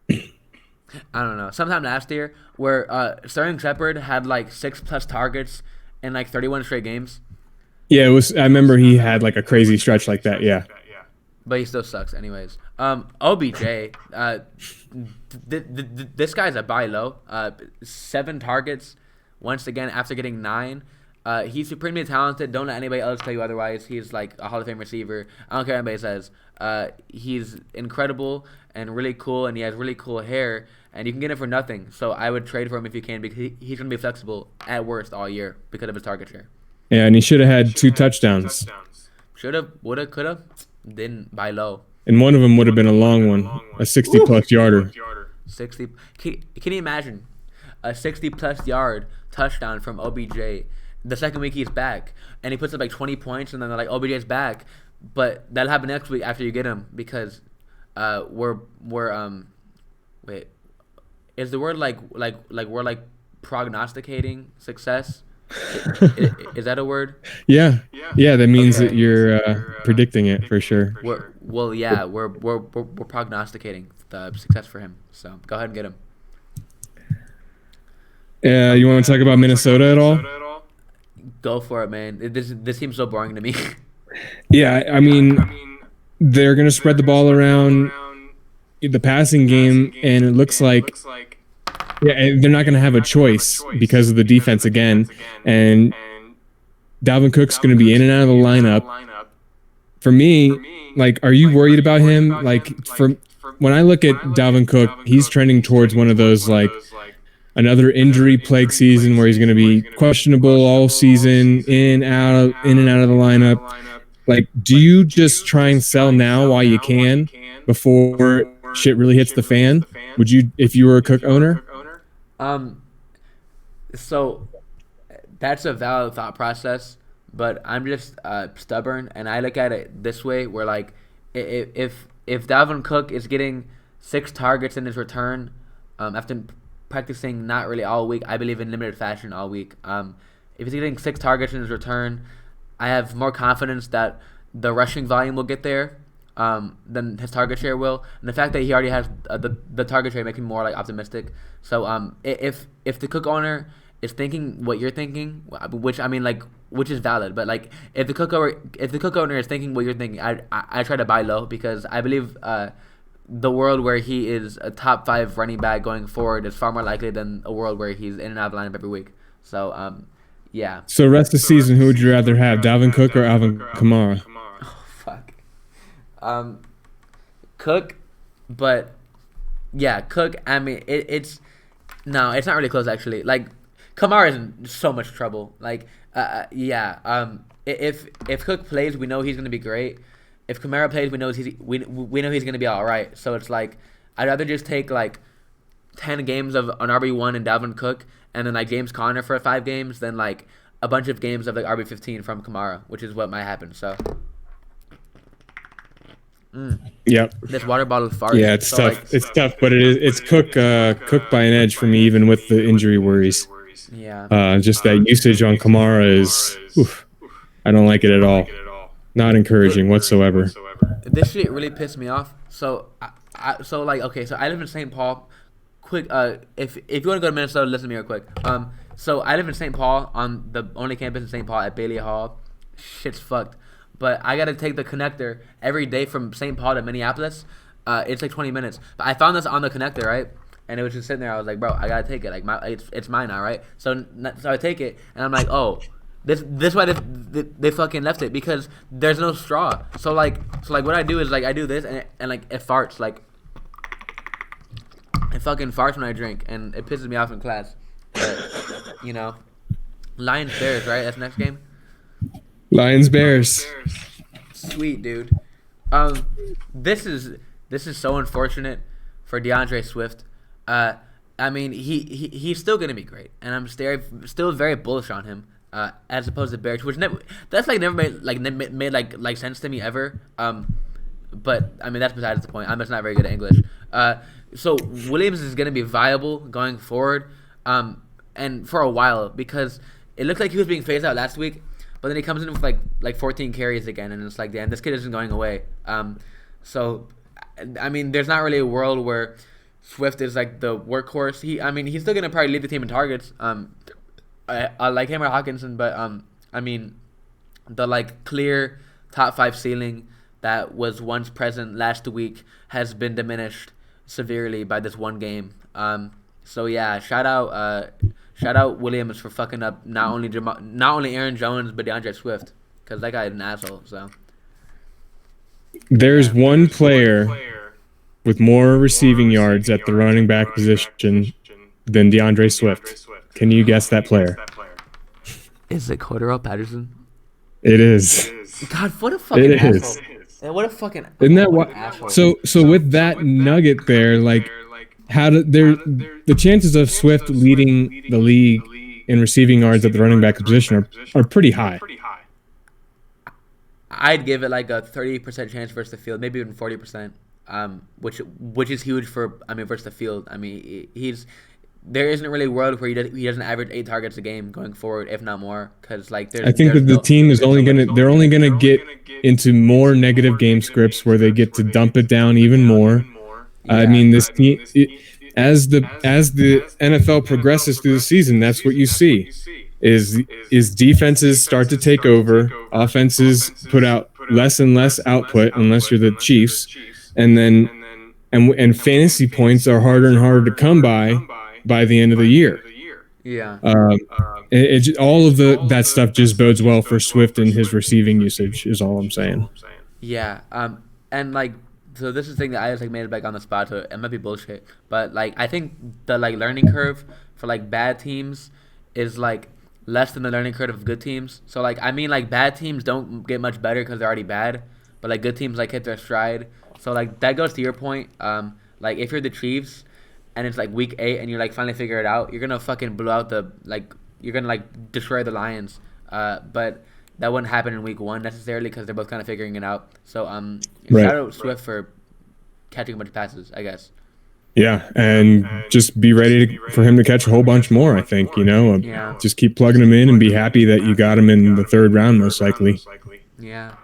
S1: I don't know, sometime last year where Sterling Shepard had like 6+ targets in like 31 straight games?
S2: Yeah, it was. I remember he had like a crazy stretch like that. Yeah.
S1: But he still sucks, anyways. OBJ. This guy's a buy low. 7 targets, once again after getting 9. He's supremely talented. Don't let anybody else tell you otherwise. He's like a Hall of Fame receiver. I don't care what anybody says. He's incredible and really cool, and he has really cool hair, and you can get him for nothing. So I would trade for him if you can, because he's going to be flexible at worst all year because of his target share.
S2: Yeah, and he should have had 2 touchdowns.
S1: Should have, would have, could have. Didn't buy low.
S2: And one of them would have been a long one, a 60+ yarder.
S1: 60. Can you imagine a 60+ yard touchdown from OBJ? The second week he's back, and he puts up like 20 points, and then they're like, OBJ's back. But that'll happen next week after you get him, because we're wait, is the word like we're like prognosticating success? Is that a word?
S2: Yeah. That means that you're predicting it for sure.
S1: We're prognosticating the success for him. So go ahead and get him.
S2: You want to talk about Minnesota at all?
S1: Go for it, man. This seems so boring to me.
S2: Yeah, I mean, they're going to spread the ball around the passing game, and it looks like they're not going to have a choice because of the defense again. And Dalvin Cook's going to be in and out of the lineup. For me, like, are you worried about him? Like, when I look at Dalvin Cook, he's trending towards one of those, like, another injury plague season where he's going to be questionable all season, in and out of the lineup. Like, do you just try and sell now while you can before shit really hits the fan? Would you, if you were a Cook owner?
S1: So that's a valid thought process, but I'm just stubborn, and I look at it this way, where like if Dalvin Cook is getting 6 targets in his return after practicing not really all week, I believe in limited fashion all week. If he's getting 6 targets in his return, I have more confidence that the rushing volume will get there than his target share will. And the fact that he already has the target share makes me more like optimistic. So if the Cook owner is thinking what you're thinking, which I mean which is valid, but like if the Cook owner is thinking what you're thinking, I try to buy low, because I believe the world where he is a top 5 running back going forward is far more likely than a world where he's in and out of the lineup every week. So yeah.
S2: So rest of the season, who would you rather have, Dalvin Cook or Alvin Kamara?
S1: Oh fuck. Cook, but yeah, Cook. I mean, it's not really close actually. Like, Kamara is in so much trouble. Like, if Cook plays, we know he's gonna be great. If Kamara plays, we know he's gonna be all right. So it's like, I'd rather just take like 10 games of an RB1 and Dalvin Cook, and then like James Conner for 5 games, than like a bunch of games of like RB15 from Kamara, which is what might happen. So.
S2: Yep.
S1: This water bottle farts.
S2: Yeah, it's tough. Like, it's tough, but it's Cook by an edge for me, even with the injury worries.
S1: Yeah.
S2: Just that usage on Kamara is, I don't like it at all. Not encouraging whatsoever.
S1: This shit really pissed me off. So I live in St. Paul. Quick, if you want to go to Minnesota, listen to me real quick. So I live in St. Paul, on the only campus in St. Paul at Bailey Hall. Shit's fucked. But I gotta take the connector every day from St. Paul to Minneapolis. It's like 20 minutes. But I found this on the connector, right? And it was just sitting there. I was like, bro, I gotta take it. Like, it's mine now, right? So I take it, and I'm like, oh, this why they fucking left it, because there's no straw. So like what I do is like I do this, and like it farts, like it fucking farts when I drink, and it pisses me off in class. But, you know. Lions Bears, right? That's next game.
S2: Lions Bears.
S1: Sweet, dude. Um, this is so unfortunate for DeAndre Swift. I mean, he's still gonna be great, and I'm still very bullish on him. As opposed to Bears, which never made sense to me ever. But I mean that's besides the point. I'm just not very good at English. So Williams is gonna be viable going forward, and for a while because it looked like he was being phased out last week, but then he comes in with like 14 carries again, and it's like, damn, this kid isn't going away. So I mean, there's not really a world where Swift is like the workhorse. He's still gonna probably lead the team in targets. I like him or Hawkinson, but I mean, the like clear top 5 ceiling that was once present last week has been diminished severely by this one game. So yeah, shout out Williams for fucking up not only Aaron Jones but DeAndre Swift, because that guy is an asshole. So
S2: there's one player with more receiving yards at the running back position than DeAndre Swift. Can you guess that player?
S1: Is it Cordero Patterson?
S2: It is.
S1: God, what a fucking asshole. What a fucking
S2: Isn't that what?
S1: asshole.
S2: So with that nugget there, like the chances of Swift leading the league in receiving yards at the running back position are pretty high.
S1: I'd give it like a 30% chance versus the field, maybe even 40%. Which is huge versus the field. I mean, there isn't really a world where he doesn't average 8 targets a game going forward, if not more. Because I think
S2: that the team is only gonna get into more negative game scripts where they get to dump it down even more. Yeah. I mean, this team, as the NFL progresses through the season, that's what you see is defenses start to take over, offenses put out less and less output unless you're the Chiefs, and fantasy points are harder and harder to come by the end of the year.
S1: Yeah.
S2: All of that stuff just bodes well for Swift and his receiving usage is all I'm saying.
S1: Yeah. And like, so this is the thing that I just like made it like on the spot, so it might be bullshit, but like I think the like learning curve for like bad teams is like less than the learning curve of good teams. So like I mean like bad teams don't get much better because they're already bad, but like good teams like hit their stride. So like that goes to your point. Like if you're the Chiefs and it's like week 8 and you're like finally figure it out, you're gonna fucking blow out you're gonna like destroy the Lions. But that wouldn't happen in week 1 necessarily because they're both kind of figuring it out. So shout out Swift for catching a bunch of passes, I guess.
S2: Yeah, and just be ready for him to catch a whole bunch more. I think just keep plugging him in and be happy that you got him in the 3rd round most likely.
S1: Yeah.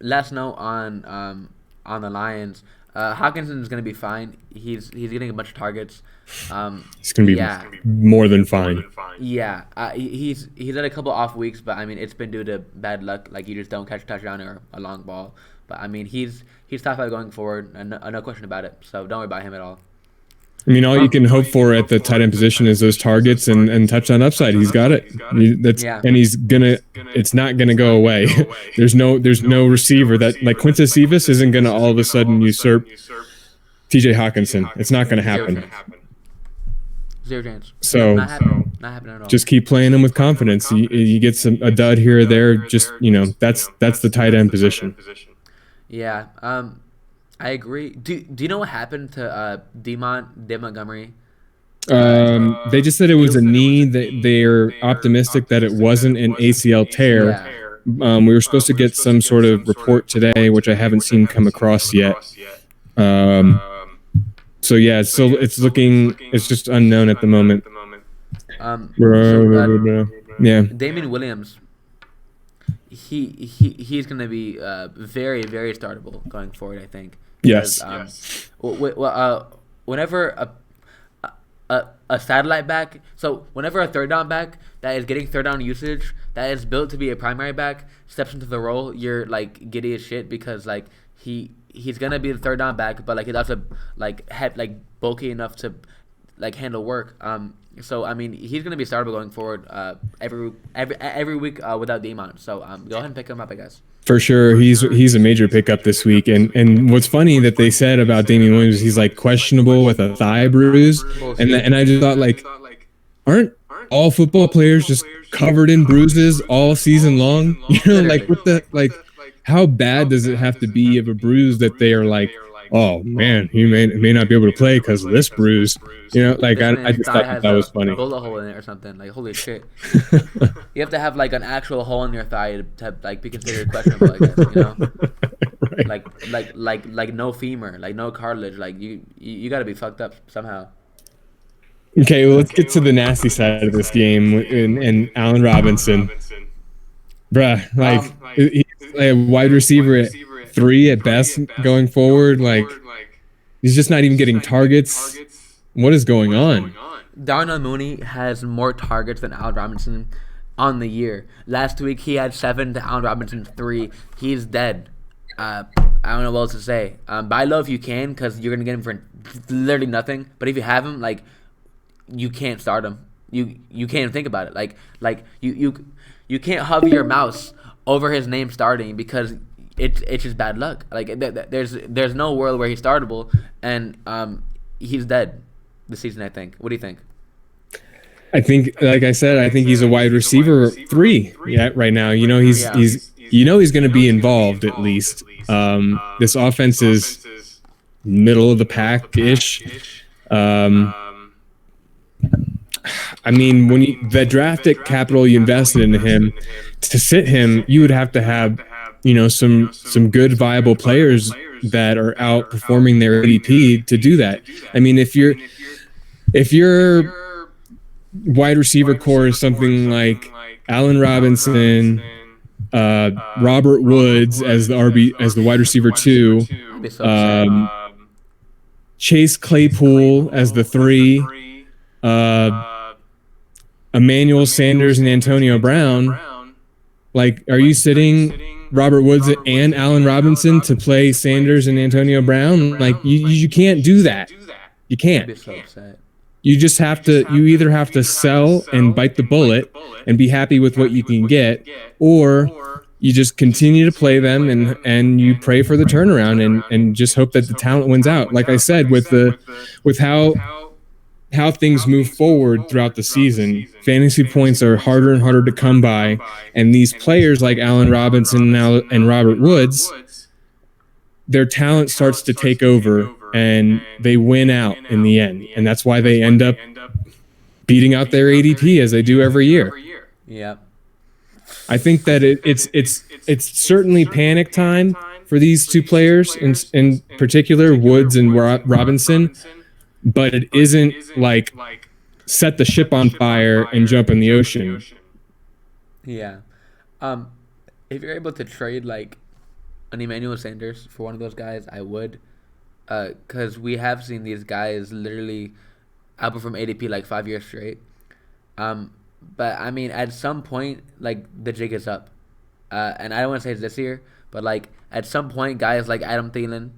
S1: Last note on the Lions. Hawkinson is gonna be fine. He's getting a bunch of targets.
S2: He's gonna be more than fine.
S1: Yeah. He's had a couple off weeks, but I mean it's been due to bad luck. Like you just don't catch a touchdown or a long ball. But I mean he's top 5 going forward, and no question about it. So don't worry about him at all.
S2: I mean, all you can hope for at the tight end position is those targets and touchdown upside. He's got it. And he's gonna. It's not gonna go away. There's no receiver that like Quintus Cephas isn't gonna all of a sudden usurp T.J. Hawkinson. It's not gonna happen.
S1: Zero chance.
S2: So
S1: not happening at all.
S2: Just keep playing him with confidence. You get a dud here or there. Just that's the tight end position.
S1: Yeah. I agree. Do you know what happened to Dave Montgomery?
S2: They just said it was a knee. They're optimistic that it wasn't an ACL tear.
S1: Yeah.
S2: We were supposed to get some sort of report today, which I haven't seen come across yet. So yeah, it's looking. It's just unknown at the moment. Yeah.
S1: Damien Williams. He's going to be very, very startable going forward, I think.
S2: Yes.
S1: Whenever a satellite back, so whenever a 3rd down back that is getting 3rd down usage, that is built to be a primary back, steps into the role, you're like giddy as shit because like he's gonna be the 3rd down back, but like he's also like bulky enough to like handle work. So I mean he's gonna be startable going forward every week without Damon. So go ahead and pick him up, I guess.
S2: For sure, he's a major pickup this week, and what's funny that they said about Damien Williams, he's like questionable with a thigh bruise, and I just thought like, aren't all football players just covered in bruises all season long? You know, like what the how bad does it have to be of a bruise that they are like, oh man, he may not be able to play because of this bruise? You know, like I just thought that was funny.
S1: Bullet hole in it or something. Like holy shit. You have to have like an actual hole in your thigh to like be considered questionable, I guess, you know? Right. Like no femur, like no cartilage, like you got to be fucked up somehow.
S2: Okay, well, let's get to the nasty side of this game and Allen Robinson. Bruh, like he's a wide receiver at 3 at best going forward. Like he's just not even getting targets. What is going on?
S1: Darnell Mooney has more targets than Allen Robinson on the year. Last week he had 7 to Allen Robinson's 3. He's dead. I don't know what else to say. Buy low if you can, because you're gonna get him for literally nothing. But if you have him, like, you can't start him. You can't even think about it. Like you can't hover your mouse over his name starting, because it's just bad luck. Like there's no world where he's startable, and he's dead this season, I think. What do you think?
S2: I think, like I said, I think he's a wide receiver 3 right now. You know, he's going to be involved at least. This offense is middle of the pack-ish. I mean, when the drafted capital you invested into him, to sit him, you would have to have, you know, some good viable players that are outperforming their ADP to do that. I mean, if your wide receiver core is something like Allen Robinson, Robert Woods as the wide receiver 2, Chase Claypool as the 3, Emmanuel Sanders and Antonio Brown, like, are you sitting Robert Woods and Allen Robinson to play Sanders and Antonio Brown? Like, you can't do that. You can't. You just have to. You either have to sell and bite the bullet and be happy with what you can get, or you just continue to play them and you pray for the turnaround and just hope that the talent wins out. Like I said, with how things move forward throughout the season, fantasy points are harder and harder to come by, and these players like Allen Robinson and Robert Woods, their talent starts to take over and they win out in the end, and that's why they end up beating out their ADP as they do every year.
S1: Yeah,
S2: I think that it's certainly panic time for these two players, in particular Woods and Robinson. But it isn't like set the ship on fire and jump in the ocean.
S1: Yeah. If you're able to trade like an Emmanuel Sanders for one of those guys, I would. Because we have seen these guys literally outperform ADP like 5 years straight. But I mean, at some point, like, the jig is up. And I don't want to say it's this year, but like at some point, guys like Adam Thielen,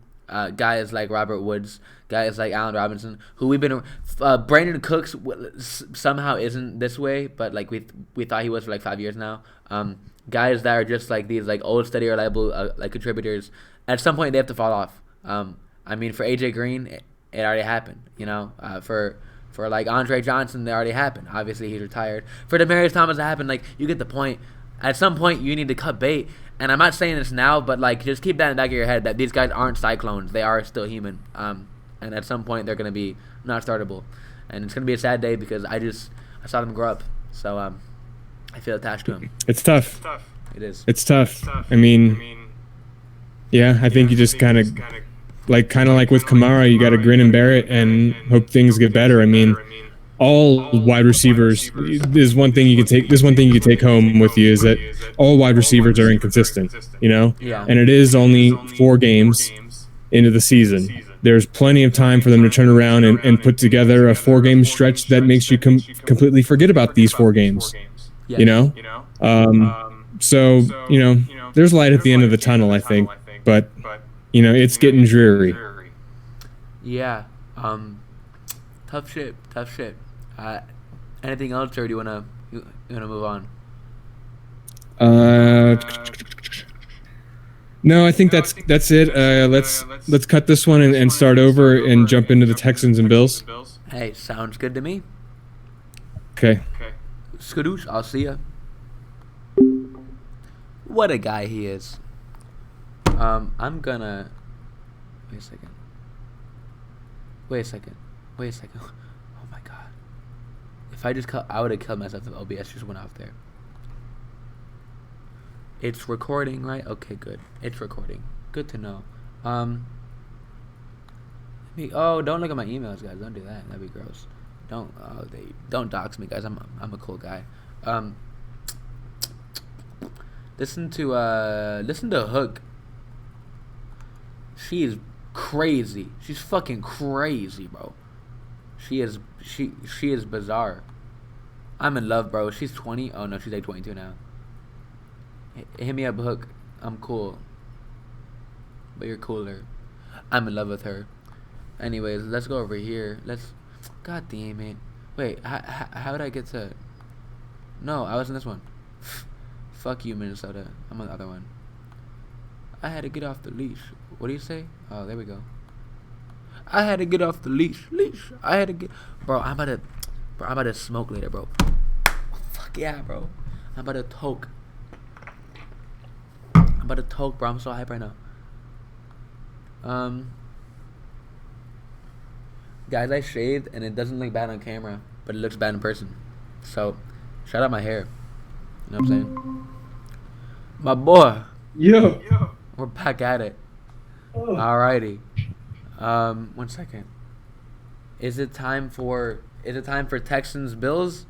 S1: guys like Robert Woods, guys like Allen Robinson, who we've been Brandon Cooks somehow isn't this way, but like we thought he was for like 5 years now. Guys that are just like these like old, steady, reliable like contributors. At some point, they have to fall off. I mean, for AJ Green, it already happened. You know, for like Andre Johnson, it already happened. Obviously, he's retired. For Demaryius Thomas, it happened. Like, you get the point. At some point, you need to cut bait. And I'm not saying this now, but like, just keep that in the back of your head that these guys aren't cyclones. They are still human. And at some point, they're going to be not startable. And it's going to be a sad day because I saw them grow up. So I feel attached to them.
S2: It's tough.
S1: It is.
S2: It's tough. I mean, yeah, I think you just kind of like with Kamara, you got to grin and bear it and hope things get better. I mean, all wide receivers is one thing you can take. This one thing you can take home with you is that all wide receivers are inconsistent. You know, and it is only 4 games into the season. There's plenty of time for them to turn around and put together a 4-game stretch that makes you completely forget about these 4 games. You know, so you know, there's light at the end of the tunnel, I think, but you know, it's getting dreary.
S1: Yeah. Tough shit. Anything else, or do you wanna move on?
S2: No, I think that's it. Let's cut this one and start over and jump into the Texans and Bills.
S1: Hey, sounds good to me.
S2: Okay.
S1: Skadoosh, I'll see ya. What a guy he is. I'm gonna... Wait a second. Oh my god. If I just I would have killed myself if OBS just went off there. It's recording, right? Okay, good. It's recording. Good to know. Don't look at my emails, guys. Don't do that. That'd be gross. Don't dox me, guys. I'm a cool guy. Listen to Hook. She is crazy. She's fucking crazy, bro. She is bizarre. I'm in love, bro. She's 20. Oh no, she's like 22 now. Hit me up, Hook. I'm cool, but you're cooler. I'm in love with her. Anyways, let's go over here. God damn it. Wait, how did I get to... No, I was in this one. Fuck you, Minnesota. I'm on the other one. I had to get off the leash. What do you say? Oh, there we go. I had to get off the leash. I had to get... Bro, I'm about to smoke later, bro. Fuck yeah, bro. I'm about to toke. Bro. I'm so hype right now. Guys, I shaved and it doesn't look bad on camera, but it looks bad in person. So, shout out my hair. You know what I'm saying? My boy.
S2: Yo.
S1: We're back at it. Alrighty. 1 second. Is it time for Texans Bills?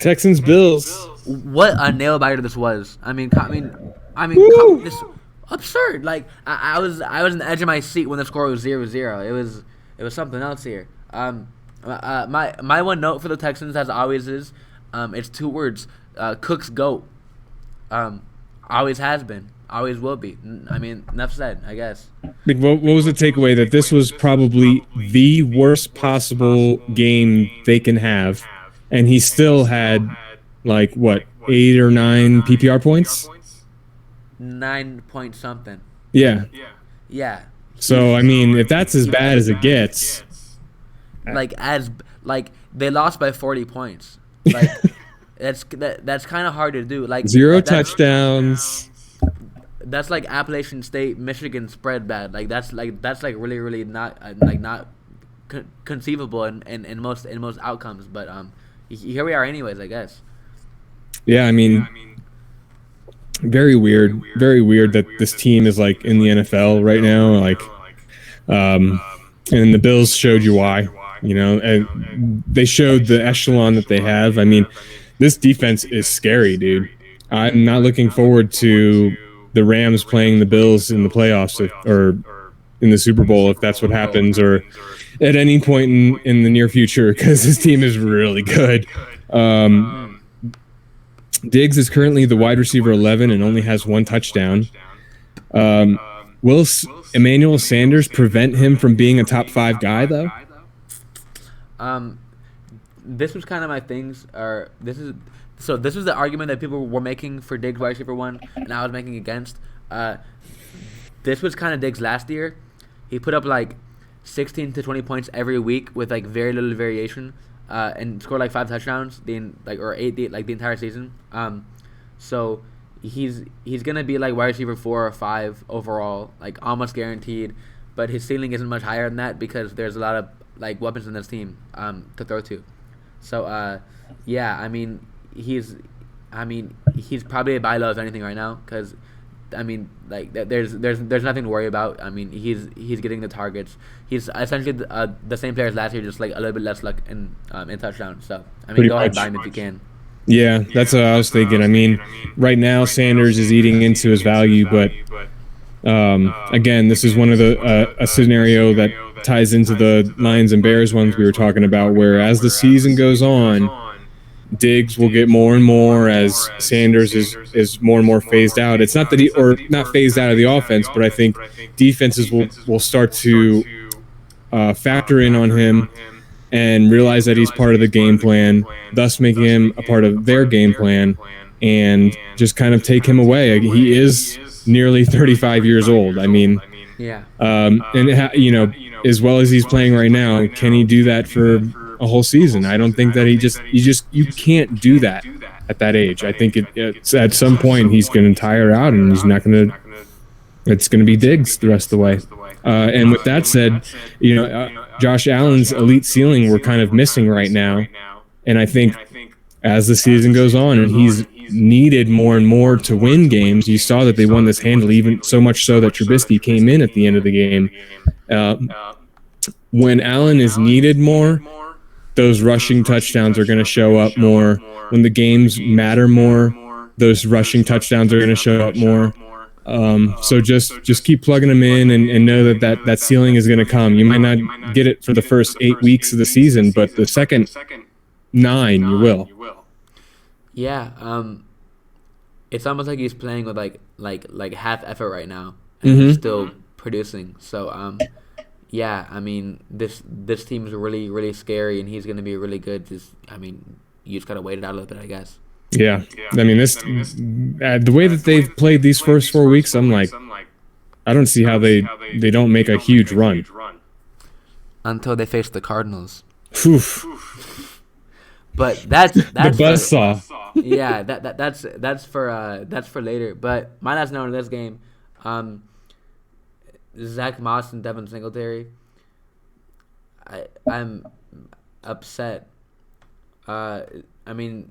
S2: Texans Bills.
S1: What a nail biter this was. I mean, this absurd. Like I was on the edge of my seat when the score was 0-0. It was something else here. My one note for the Texans, as always, is it's 2 words. Cook's GOAT. Always has been. Always will be. I mean, enough said, I guess.
S2: Like, what was the takeaway? That this was probably the worst possible game they can have, and he still had, like, what, 8 or 9 PPR points?
S1: 9 point something.
S2: Yeah.
S1: Yeah.
S2: So, I mean, if that's as bad as it gets...
S1: Like they lost by 40 points. Like that's kind of hard to do. Like
S2: 0 touchdowns.
S1: That's like Appalachian State, Michigan spread bad. Like that's really not conceivable in most outcomes. But here we are anyways, I guess. Yeah,
S2: I mean, very weird that this team is like in the NFL right now. Like, and the Bills showed you why. You know, and they showed the echelon that they have. I mean, this defense is scary, dude. I'm not looking forward to the Rams playing the Bills in the playoffs or in the Super Bowl if that's what happens, or at any point in the near future, because this team is really good. Diggs is currently the wide receiver 11 and only has 1 touchdown. Will Emmanuel Sanders prevent him from being a top 5 guy, though?
S1: This was kind of my things. This was the argument that people were making for Diggs wide receiver 1, and I was making against. This was kind of Diggs last year. He put up like 16 to 20 points every week with like very little variation, and scored like 5 touchdowns or 8 the entire season. So he's gonna be like wide receiver 4 or 5 overall, like almost guaranteed. But his ceiling isn't much higher than that because there's a lot of like weapons in this team to throw to. So yeah, I mean he's probably a buy low if anything right now, because I mean like there's nothing to worry about. I mean he's getting the targets. He's essentially the same player as last year, just like a little bit less luck in touchdowns. So I mean, go ahead and buy him if you can.
S2: Yeah, that's what I was thinking. I mean, right now Sanders is eating into his value, but again, this is one of the a scenario that ties into the Lions and Bears ones we were talking about, where as the season goes on, Diggs will get more and more as Sanders is more and more phased out. It's not that not phased out of the offense, but I think defenses will start to factor in on him and realize that he's part of the game plan, thus making him a part of their game plan, and just kind of take him away. He is nearly 35 years old. I mean,
S1: yeah.
S2: And you know, as well as he's playing right now, can he do that for a whole season. I don't think that you can't do that at that age. I think it's at some point he's going to tire out and he's not going to. It's going to be Diggs the rest of the way. And with that said, Josh Allen's elite ceiling we're kind of missing right now. And I think as the season goes on and he's needed more and more to win games, you saw that they won this handily, even so much so that Trubisky came in at the end of the game. When Allen is needed more, those rushing touchdowns are going to show up more. When the games matter more, those rushing touchdowns are going to show up more. So just keep plugging them in and know that ceiling is going to come. You might not get it for the first 8 weeks of the season, but the second 9 you will.
S1: Yeah, it's almost like he's playing with like half effort right now, and he's still producing. So yeah, I mean this team is really really scary, and he's going to be really good. You just gotta wait it out a little bit, I guess.
S2: Yeah. I mean, the way that they've played these first 4 weeks, I'm like, I don't see how they don't make a huge run.
S1: Until they face the Cardinals.
S2: Oof.
S1: But that's
S2: the buzzsaw.
S1: Yeah, that's for later. But my last note in this game, Zach Moss and Devin Singletary. I'm upset. I mean,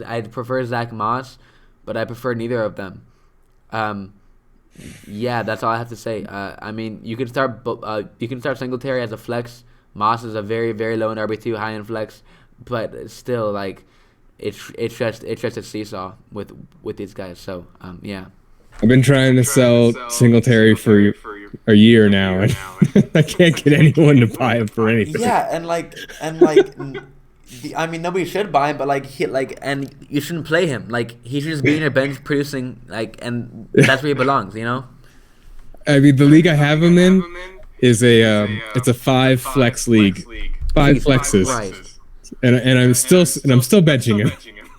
S1: I prefer Zach Moss, but I prefer neither of them. Yeah, that's all I have to say. I mean, you can start Singletary as a flex. Moss is a very very low in RB2, high in flex, but still like it's just a seesaw with these guys. So yeah.
S2: I've been trying to sell Singletary for a year now, and I can't get anyone to buy him for anything.
S1: Yeah, and I mean, nobody should buy him, but and you shouldn't play him. Like, he should just be in your bench producing, and that's where he belongs, you know?
S2: I mean, the league I have him in is it's a 5 flex league, 5 flexes, Christ. and I'm still benching him.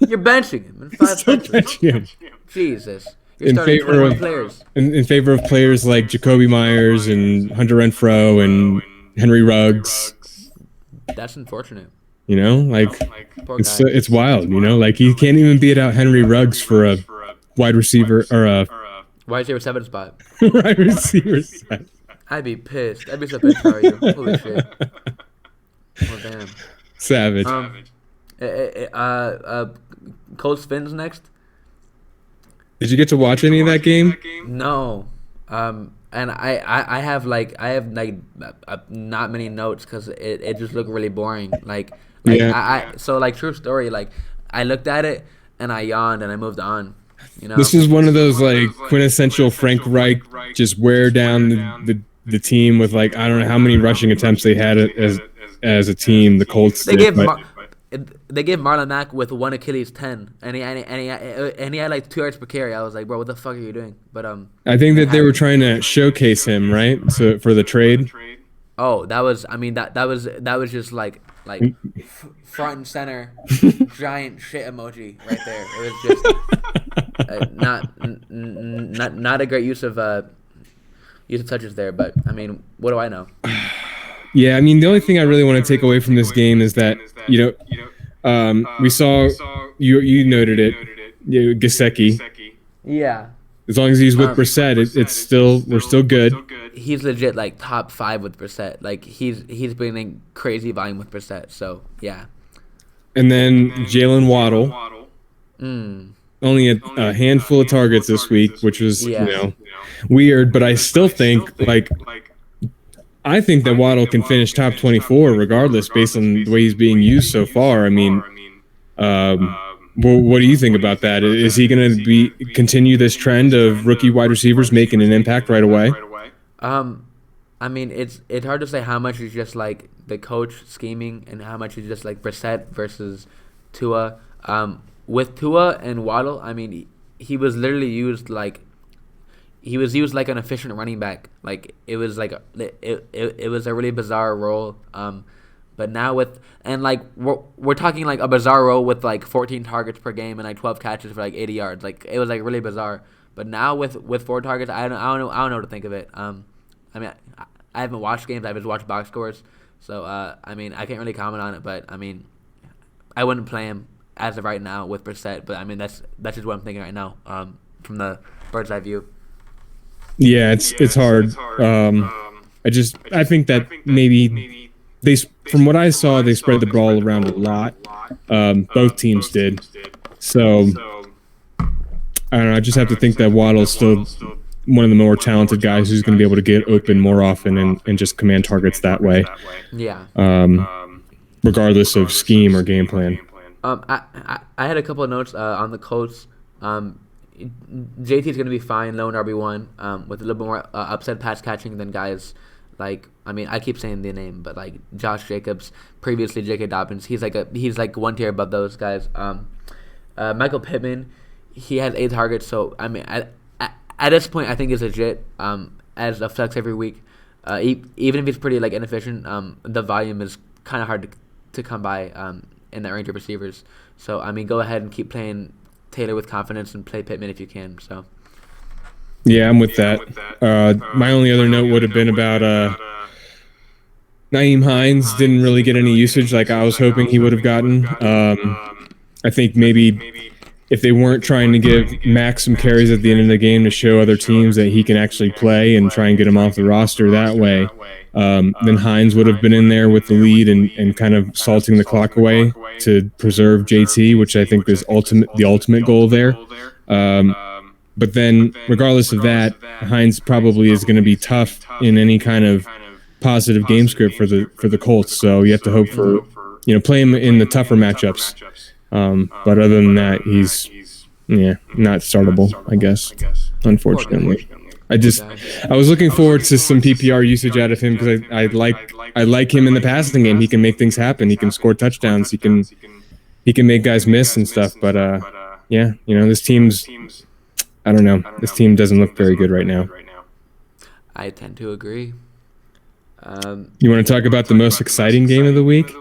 S1: You're benching him in 5 flexes. Jesus, you're starting 21 players.
S2: In favor of players like Jacoby Myers and Hunter Renfrow and Henry Ruggs.
S1: That's unfortunate.
S2: You know, it's wild. You know, like he can't even beat out Henry Ruggs for a wide receiver or a
S1: wide receiver 7 spot.
S2: Wide receiver 7.
S1: I'd be pissed. I'd be so pissed for you. Holy shit. Oh damn.
S2: Savage.
S1: Colts Fins next.
S2: Did you get to watch any of that game?
S1: No. And I have not many notes because it just looked really boring. True story. Like, I looked at it and I yawned and I moved on. You know,
S2: this is one of those like quintessential Frank Reich just wear down the team with like I don't know how many rushing attempts they had as a team. The Colts
S1: they gave Marlon Mack with one Achilles 10, and he had like 2 yards per carry. I was like, bro, what the fuck are you doing? But
S2: I think that they were trying to showcase him, right? So for the trade.
S1: Oh, that was just like front and center giant shit emoji right there. It was just not a great use of touches there. But I mean, what do I know?
S2: Yeah, I mean, the only thing I really want to take away from this game is that, we saw, you noted it, Gesicki.
S1: Yeah.
S2: As long as he's with Brissett, we're still good.
S1: He's legit like top 5 with Brissett. Like he's bringing crazy volume with Brissett. So yeah.
S2: And then Jaylen Waddle. Only a handful of targets this week, which was weird. But I still think I think that Waddle can finish top 24 regardless, based on the way he's being used so far. I mean, what do you think about that? Is he going to continue this trend of rookie wide receivers making an impact right away?
S1: I mean, it's hard to say how much is just like the coach scheming and how much is just like Brissett versus Tua. With Tua and Waddle, I mean, he was literally used like an efficient running back. Like it was a really bizarre role. But now we're talking like a bizarre role with like 14 targets per game and like 12 catches for like 80 yards. Like it was like really bizarre. But now with 4 targets, I don't know what to think of it. I mean, I haven't watched games. I've just watched box scores. So I mean, I can't really comment on it, but I mean, I wouldn't play him as of right now with Brissett. But I mean, that's just what I'm thinking right now. From the bird's eye view.
S2: Yeah, it's hard. I think that maybe from what I saw, they spread the ball around a lot. Both teams did. So I don't know. I just have to think that Waddle's still one of the more talented guys who's going to be able to get open more often and just command targets that way.
S1: Yeah.
S2: Regardless of scheme or game plan.
S1: I had a couple of notes on the Colts. JT is going to be fine, low in RB1, with a little bit more upset pass catching than guys like, I mean, I keep saying the name, but like Josh Jacobs, previously J.K. Dobbins, he's like one tier above those guys. Michael Pittman, he has 8 targets, so I mean, at this point, I think he's legit as a flex every week. Even if he's pretty like inefficient, the volume is kind of hard to come by in that range of receivers. So I mean, go ahead and keep playing Taylor with confidence and play Pittman if you can. So.
S2: Yeah, I'm with that. My only other note would have been about Nyheim Hines didn't really get any usage like I was hoping he would have gotten. I think maybe if they weren't trying to give Max some carries at the end of the game to show other teams that he can actually play and try and get him off the roster that way, then Hines would have been in there with the lead and kind of salting the clock away to preserve JT, which I think is the ultimate goal there. But then, regardless of that, Hines probably is going to be tough in any kind of positive game script for the Colts. So you have to hope for play him in the tougher matchups. But other than that, he's not startable, I guess. Unfortunately, I was looking forward to some PPR usage out of him because I like him in the passing game. He can make things happen. He can score touchdowns. He can make guys miss and stuff. But this team's. I don't know. This team doesn't look very good right now.
S1: I tend to agree.
S2: You want to talk about the most exciting game of the week?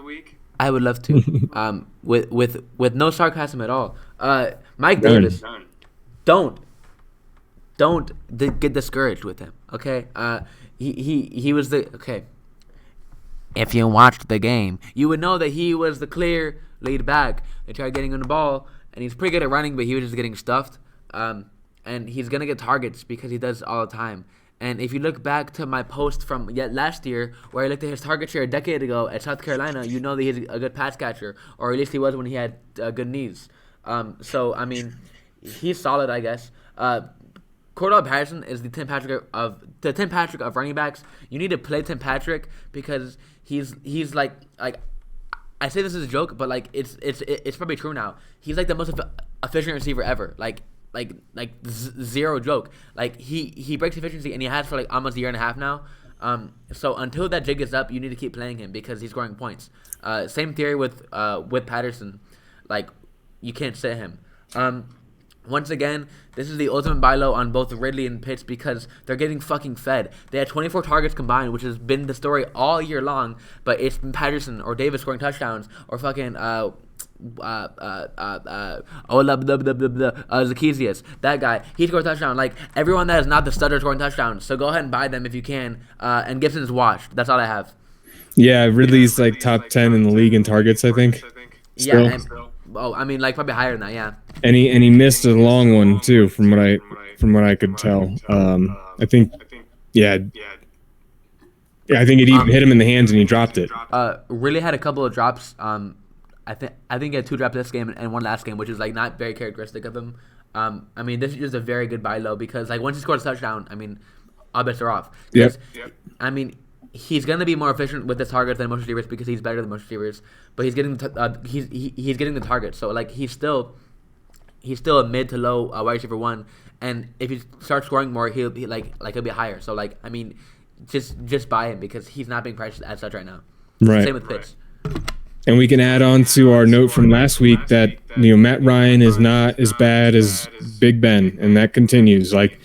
S1: I would love to. With no sarcasm at all. Mike Davis, don't get discouraged with him. Okay. He was okay. If you watched the game, you would know that he was the clear lead back. They tried getting him the ball, and he's pretty good at running, but he was just getting stuffed. And he's going to get targets because he does all the time. And if you look back to my post from last year where I looked at his target share a decade ago at South Carolina, you know that he's a good pass catcher, or at least he was when he had good knees. So, I mean, he's solid, I guess. Cordell Patterson is the Tim Patrick of running backs. You need to play Tim Patrick because he's like I say this as a joke, but like it's probably true now. He's like the most efficient receiver ever. Like zero joke. Like he breaks efficiency and he has for like almost a year and a half now. So until that jig is up, you need to keep playing him because he's scoring points. Same theory with Patterson. Like you can't sit him. Once again, this is the ultimate buy low on both Ridley and Pitts because they're getting fucking fed. They had 24 targets combined, which has been the story all year long, but it's been Patterson or Davis scoring touchdowns or fucking Zaccheaus, that guy, he scored a touchdown. Like everyone that is not the stutter scoring touchdowns. So go ahead and buy them if you can. And Gibson is washed. That's all I have.
S2: Yeah, Ridley's like top 10 in the league in targets, I think.
S1: Still. Yeah. I mean, like probably higher than that. Yeah.
S2: And he missed a long one too, from what I could tell. I think, yeah. I think it even hit him in the hands and he dropped it.
S1: Really had a couple of drops. I think he had 2 drops this game and one last game, which is like not very characteristic of him. I mean, this is just a very good buy low because like once he scores a touchdown, I mean, all bets are off.
S2: Yep.
S1: I mean, he's gonna be more efficient with his targets than most receivers because he's better than most receivers. But he's getting he's getting the target. So like he's still a mid to low wide receiver 1, and if he starts scoring more, he'll be he'll be higher. So like I mean, just buy him because he's not being priced as such right now.
S2: Right.
S1: Same with Pitts.
S2: And we can add on to our note from last week that Matt Ryan is not as bad as Big Ben, and that continues. Like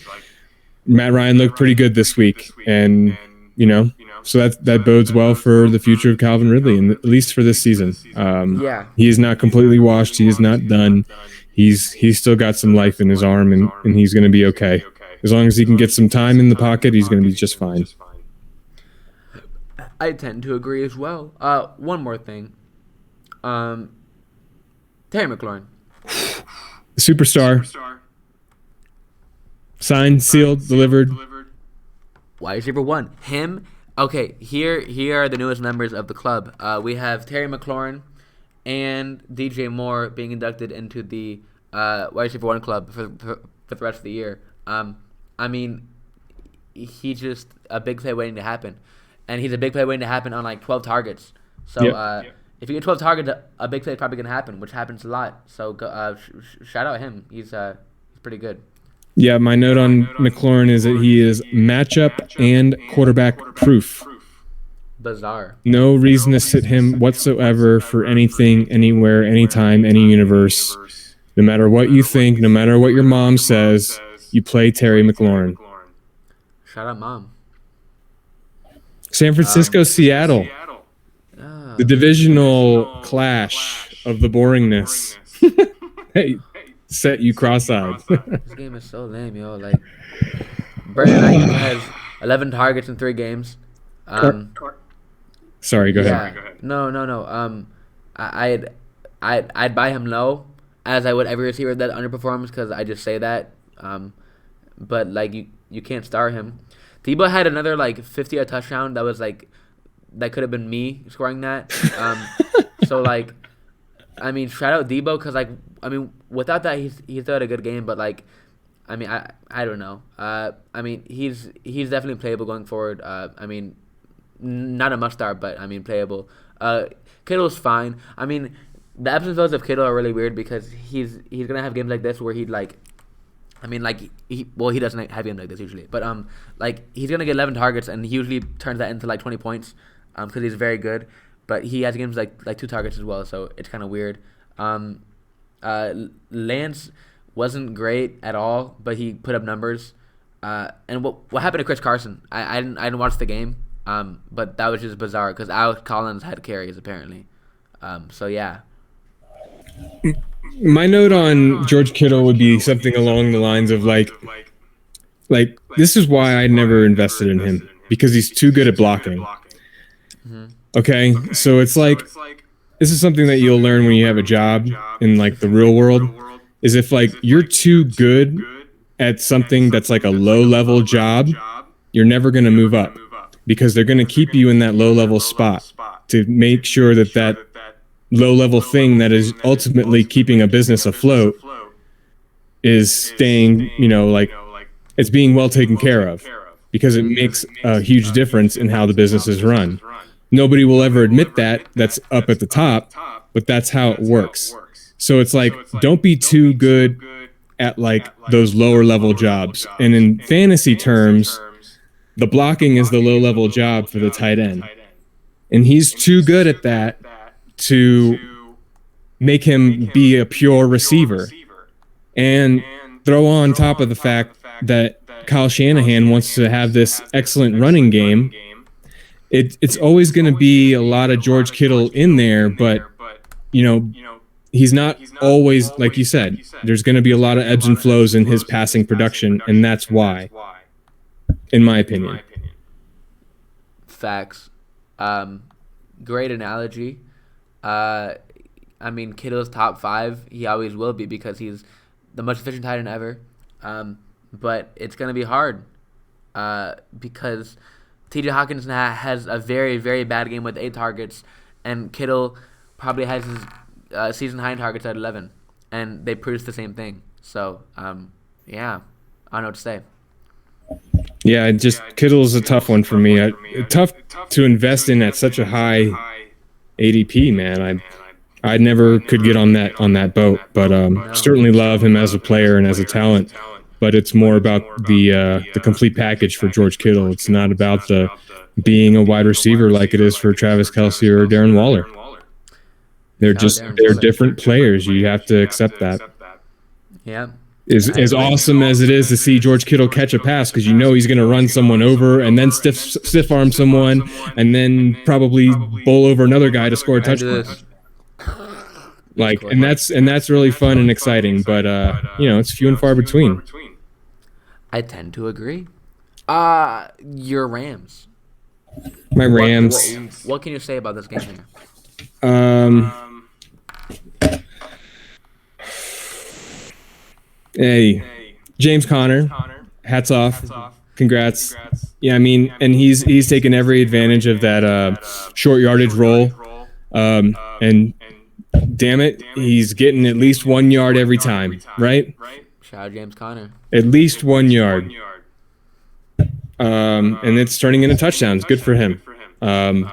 S2: Matt Ryan looked pretty good this week, and so that bodes well for the future of Calvin Ridley, and at least for this season. He is not completely washed. He is not done. He's still got some life in his arm, and he's going to be okay. As long as he can get some time in the pocket, he's going to be just fine.
S1: I tend to agree as well. One more thing. Terry McLaurin.
S2: Superstar. Signed, sealed, delivered.
S1: Wide receiver 1. Him. Okay, here are the newest members of the club. We have Terry McLaurin and DJ Moore being inducted into the wide receiver 1 club for the rest of the year. I mean, he's just a big play waiting to happen. And he's a big play waiting to happen on like 12 targets. So if you get 12 targets, a big play is probably going to happen, which happens a lot. So shout out him. He's pretty good.
S2: Yeah, my note on McLaurin is that he is matchup and quarterback proof.
S1: Bizarre.
S2: No reason to sit him whatsoever for anything, anywhere, anytime, any universe. No matter what you think, no matter what your mom says, you play Terry McLaurin.
S1: Shout out, Mom.
S2: San Francisco, Seattle. The divisional clash of the boringness. Hey, set you cross-eyed.
S1: This game is so lame, yo. Like, Brandon Ayuk has 11 targets in 3 games.
S2: Sorry, go ahead.
S1: No. I'd buy him low, as I would every receiver that underperforms, because I just say that. But like you can't star him. Debo had another like 50-yard touchdown that was like that could have been me scoring that. So like, I mean, shout out Debo, because like, I mean, without that he still had a good game, but like, I mean, I don't know. I mean, he's definitely playable going forward. I mean, not a must start, but I mean, playable. Kittle's fine. I mean, the ebbs and flows of Kittle are really weird, because he's gonna have games like this where he'd like, I mean, like he doesn't have games like this usually, but like he's gonna get 11 targets and he usually turns that into like 20 points, because he's very good. But he has games like 2 targets as well, so it's kind of weird. Lance wasn't great at all, but he put up numbers. And what happened to Chris Carson? I didn't watch the game, but that was just bizarre, because Alex Collins had carries apparently. So yeah.
S2: My note on George Kittle would be something along the lines of like this is why I never invested in him, because he's too good at blocking. Mm-hmm. Okay, so it's like, this is something that you'll learn when you have a job in like the real world, is if like you're too good at something that's like a low level job, you're never going to move up, because they're going to keep you in that low level spot to make sure that that low level thing that is ultimately keeping a business afloat is staying, like it's being well taken care of, because it makes a huge difference in how the business is run. Nobody will ever admit that that's up at the top, but that's how it works. So it's like, don't be too good at like those lower level jobs. And in fantasy terms, the blocking is the low level job for the tight end. And he's too good at that to make him be a pure receiver. And throw on top of the fact that Kyle Shanahan wants to have this excellent running game. It's always going to be a lot of George Kittle in there, but he's not always, like you said, there's going to be a lot of ebbs and flows in his passing production, and that's why, in my opinion.
S1: Facts. Great analogy. I mean, Kittle's top 5. He always will be, because he's the most efficient tight end ever. But it's going to be hard, because TJ Hawkins has a very, very bad game with 8 targets, and Kittle probably has his season high in targets at 11, and they produce the same thing. So, yeah, I don't know what to say.
S2: Yeah, Kittle's a tough one for me. Tough to invest in at such a high ADP, man. I never could get on that boat, but certainly love him as a player and as a talent. But it's more about the complete package for George Kittle. It's not about the being a wide receiver like it is for Travis Kelce or Darren Waller. They're different players. You have to accept that.
S1: Yeah.
S2: As awesome as it is to see George Kittle catch a pass, because he's going to run someone over and then stiff arm someone and then probably bowl over another guy to score a touchdown. And that's really fun and exciting, but it's few and far between.
S1: I tend to agree. Your Rams.
S2: My Rams.
S1: What can you say about this game here?
S2: Hey, James Conner, hats off. Congrats. Yeah, I mean, and he's taken every advantage of that short yardage role. And damn it, he's getting at least 1 yard every time, right?
S1: Shout out James Conner.
S2: At least 1 yard. And it's turning into touchdowns. Good for him. The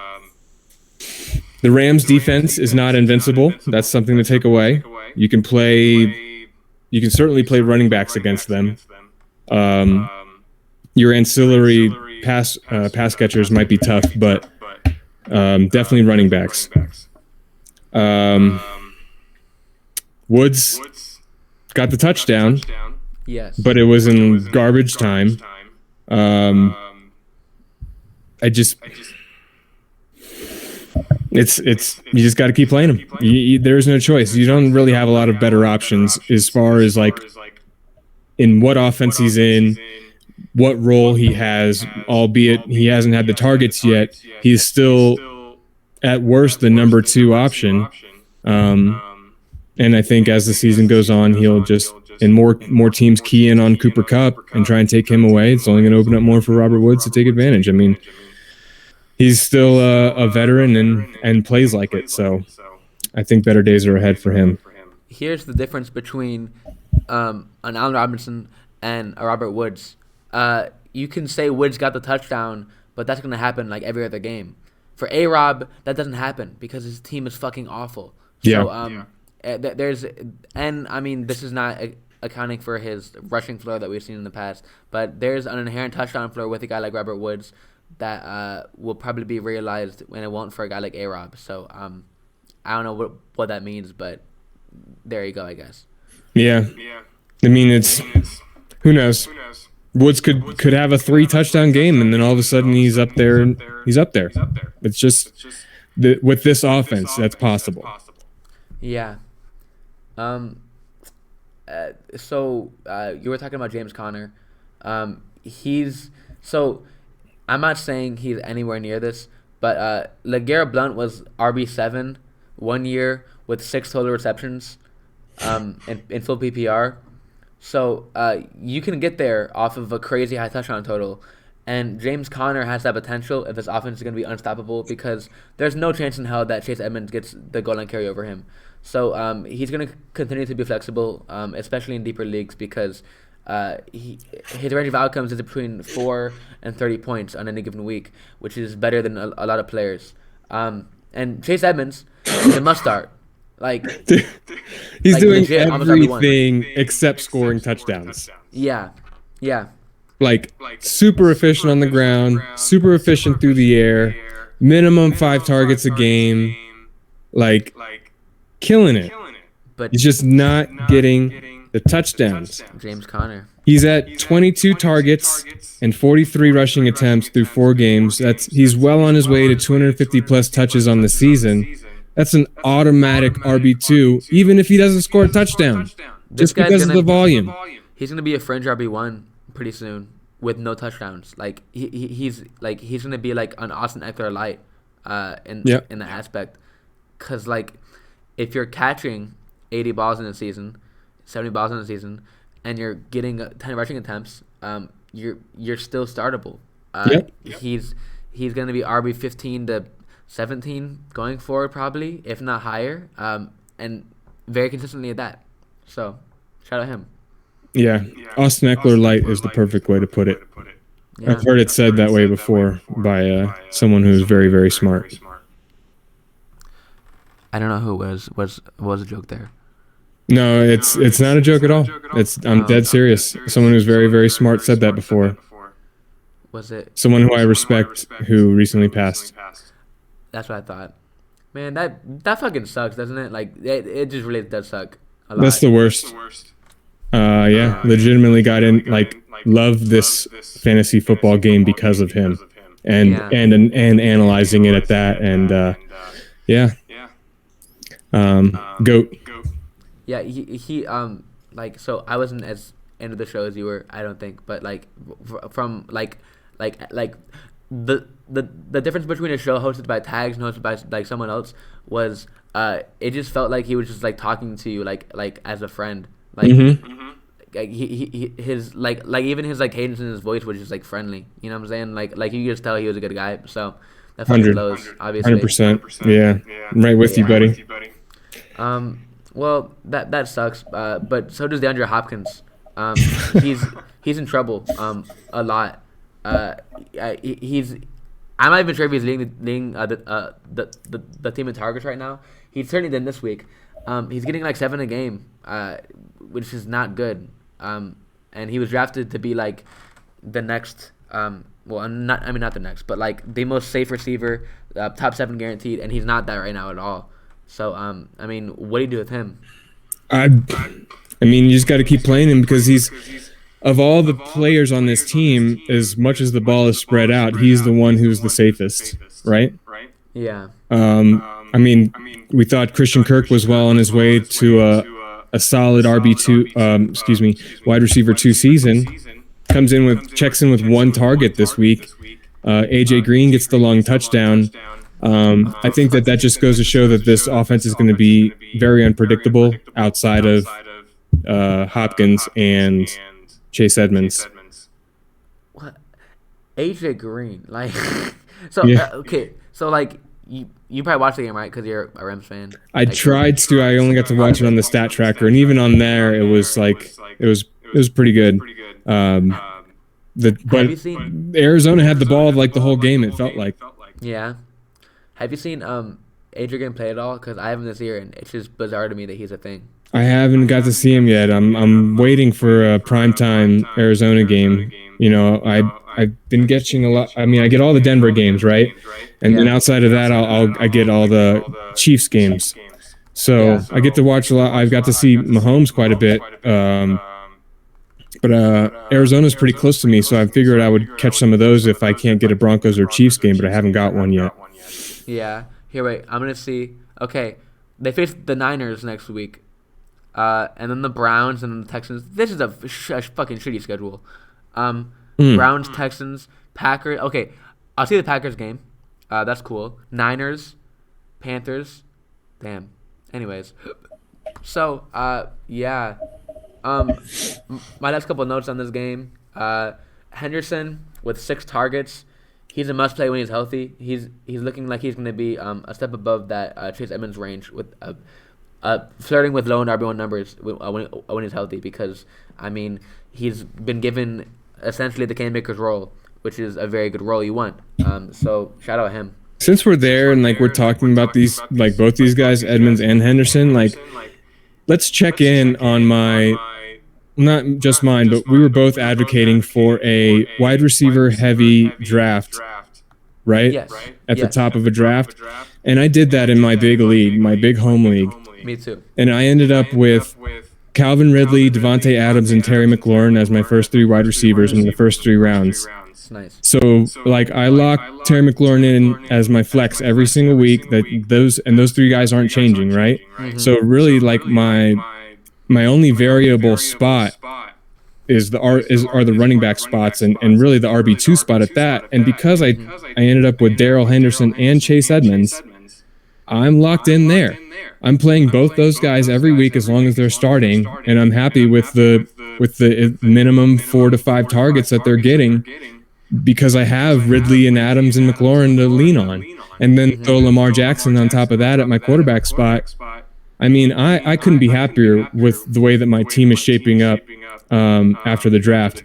S2: Rams defense is not invincible. That's something to take away. You can certainly play running backs against them. Your ancillary pass catchers might be tough, but definitely running backs. Woods got the touchdown.
S1: Yes.
S2: But it was in garbage time. It's you just got to keep playing him. There's no choice. You don't really have a lot of better options as far as like in what offense he's in, what role he has, albeit he hasn't had the targets yet. He's still at worst the number 2 option. And I think as the season goes on, he'll just, and more teams key in on Cooper Kupp and try and take him away. It's only going to open up more for Robert Woods to take advantage. I mean, he's still a veteran and plays like it. So I think better days are ahead for him.
S1: Here's the difference between an Allen Robinson and a Robert Woods. You can say Woods got the touchdown, but that's going to happen like every other game. For A-Rob, that doesn't happen because his team is fucking awful. So, this is not accounting for his rushing floor that we've seen in the past, but there's an inherent touchdown floor with a guy like Robert Woods that will probably be realized when it won't for a guy like A-Rob. So I don't know what that means, but there you go, I guess. Yeah.
S2: I mean, it's who knows. Woods could have a 3 touchdown game, and then all of a sudden he's up there. It's just with this offense, that's possible.
S1: Yeah. So you were talking about James Conner. I'm not saying he's anywhere near this, but LeGarrette Blount was RB7 1 year with 6 total receptions in full PPR. So you can get there off of a crazy high touchdown total. And James Conner has that potential if his offense is going to be unstoppable because there's no chance in hell that Chase Edmonds gets the goal line carry over him. So he's going to continue to be flexible, especially in deeper leagues because his range of outcomes is between 4 and 30 points on any given week, which is better than a lot of players. And Chase Edmonds is a must start.
S2: He's doing everything except scoring touchdowns.
S1: Yeah.
S2: Super efficient on the ground, super efficient through the air, minimum 5 targets a game, killing it. But he's just not getting the touchdowns.
S1: James Conner.
S2: He's at 22 targets and 43 rushing attempts through 4 games. He's well on his way to 250 plus touches on the season. That's an automatic RB2, even if he doesn't score a touchdown, just because of the volume.
S1: He's gonna be a fringe RB1 pretty soon with no touchdowns. He's gonna be like an Austin Eckler light in the aspect, because if you're catching 80 balls in a season, 70 balls in a season, and you're getting 10 rushing attempts, you're still startable. He's gonna be RB 15 to 17 going forward, probably, if not higher, and very consistently at that. So, shout out him.
S2: Yeah, Austin Eckler light is the perfect way to put it. Yeah. I've heard it said that way before by someone who's very, very smart.
S1: I don't know who it was a joke there.
S2: No, it's not a joke at all. I'm dead serious. Someone who's very, very smart said that before.
S1: Was it?
S2: Someone who I respect who recently passed.
S1: That's what I thought. Man, that fucking sucks, doesn't it? It just really does suck a lot.
S2: That's the worst. Legitimately got in, loved this fantasy football game because of him, and analyzing it at that, and GOAT.
S1: Yeah, he so I wasn't as into the show as you were, I don't think, but from the difference between a show hosted by Tags and hosted by like someone else was it just felt like he was just like talking to you like as a friend. Like like his like even his like cadence in his voice was just like friendly. You know what I'm saying? Like you could just tell he was a good guy. So that fucking blows, obviously.
S2: 100%. Yeah. I'm right with you, buddy.
S1: Well, that sucks. But so does Andrea Hopkins. He's in trouble. A lot. He's. I'm not even sure if he's leading the team in targets right now. He certainly did this week. He's getting like 7 a game, which is not good. And he was drafted to be like the next. Well, not the next, but like the most safe receiver, top 7 guaranteed, and he's not that right now at all. So, I mean, what do you do with him?
S2: I mean, you just got to keep playing him because he's, of all the players on this team, as much as the ball is spread out, he's the one who's the safest, right?
S1: Yeah.
S2: I mean, we thought Christian Kirk was well on his way to a solid wide receiver 2 season. Checks in with 1 target this week. AJ Green gets the long touchdown. I think that just goes to show that this offense is going to be very unpredictable outside of Hopkins and Chase Edmonds.
S1: What? AJ Green, like, so
S2: yeah.
S1: Okay, so like you probably watched the game, right? Because you're a Rams fan.
S2: I tried to. I only got to watch it on the stat tracker, and even on there, it was like it was pretty good. But Arizona had the ball like the whole game. It felt like.
S1: Yeah. Have you seen Adrian play at all? Because I haven't this year, and it's just bizarre to me that he's a thing.
S2: I haven't got to see him yet. I'm waiting for a primetime Arizona game. You know, I've been catching a lot. I mean, I get all the Denver games, right? And then outside of that, I get all the Chiefs games. So I get to watch a lot. I've got to see Mahomes quite a bit. But Arizona's pretty close to me, so I figured I would catch some of those if I can't get a Broncos or Chiefs game, but I haven't got one yet.
S1: Yeah. Here, wait. I'm going to see. Okay. They face the Niners next week. And then the Browns and then the Texans. This is a fucking shitty schedule. Browns, Texans, Packers. Okay. I'll see the Packers game. That's cool. Niners, Panthers. Damn. Anyways. So, yeah. My next couple of notes on this game. Henderson with 6 targets. He's a must-play when he's healthy. He's looking like he's going to be a step above that Chase Edmonds range with flirting with low and RB1 numbers when he's healthy because, I mean, he's been given essentially the K-Maker's role, which is a very good role you want. So shout out him.
S2: Since we're there and like we're talking about these, like both these guys, Edmonds and Henderson, like let's check in on not just mine, but we were both advocating for a wide receiver heavy draft, right?
S1: Yes.
S2: At the top of a draft. And I did that in my big league, my big home league.
S1: Me too.
S2: And I ended up with Calvin Ridley, Devontae Adams, and Terry McLaurin as my first 3 wide receivers in the first 3 rounds.
S1: Nice.
S2: So, like, I locked Terry McLaurin in as my flex every single week. Those 3 guys aren't changing, right? Mm-hmm. So, really, like, my only variable spot are the running back spots and really the RB2 spot at that. And because I ended up with Darrell Henderson and Chase Edmonds, I'm locked in there. I'm playing both those guys every week as long as they're starting, and I'm happy with the minimum 4 to 5 targets that they're getting because I have Ridley and Adams and McLaurin to lean on. And then throw Lamar Jackson on top of that at my quarterback spot. I mean, I couldn't be happier with the way that my team is shaping up after the draft.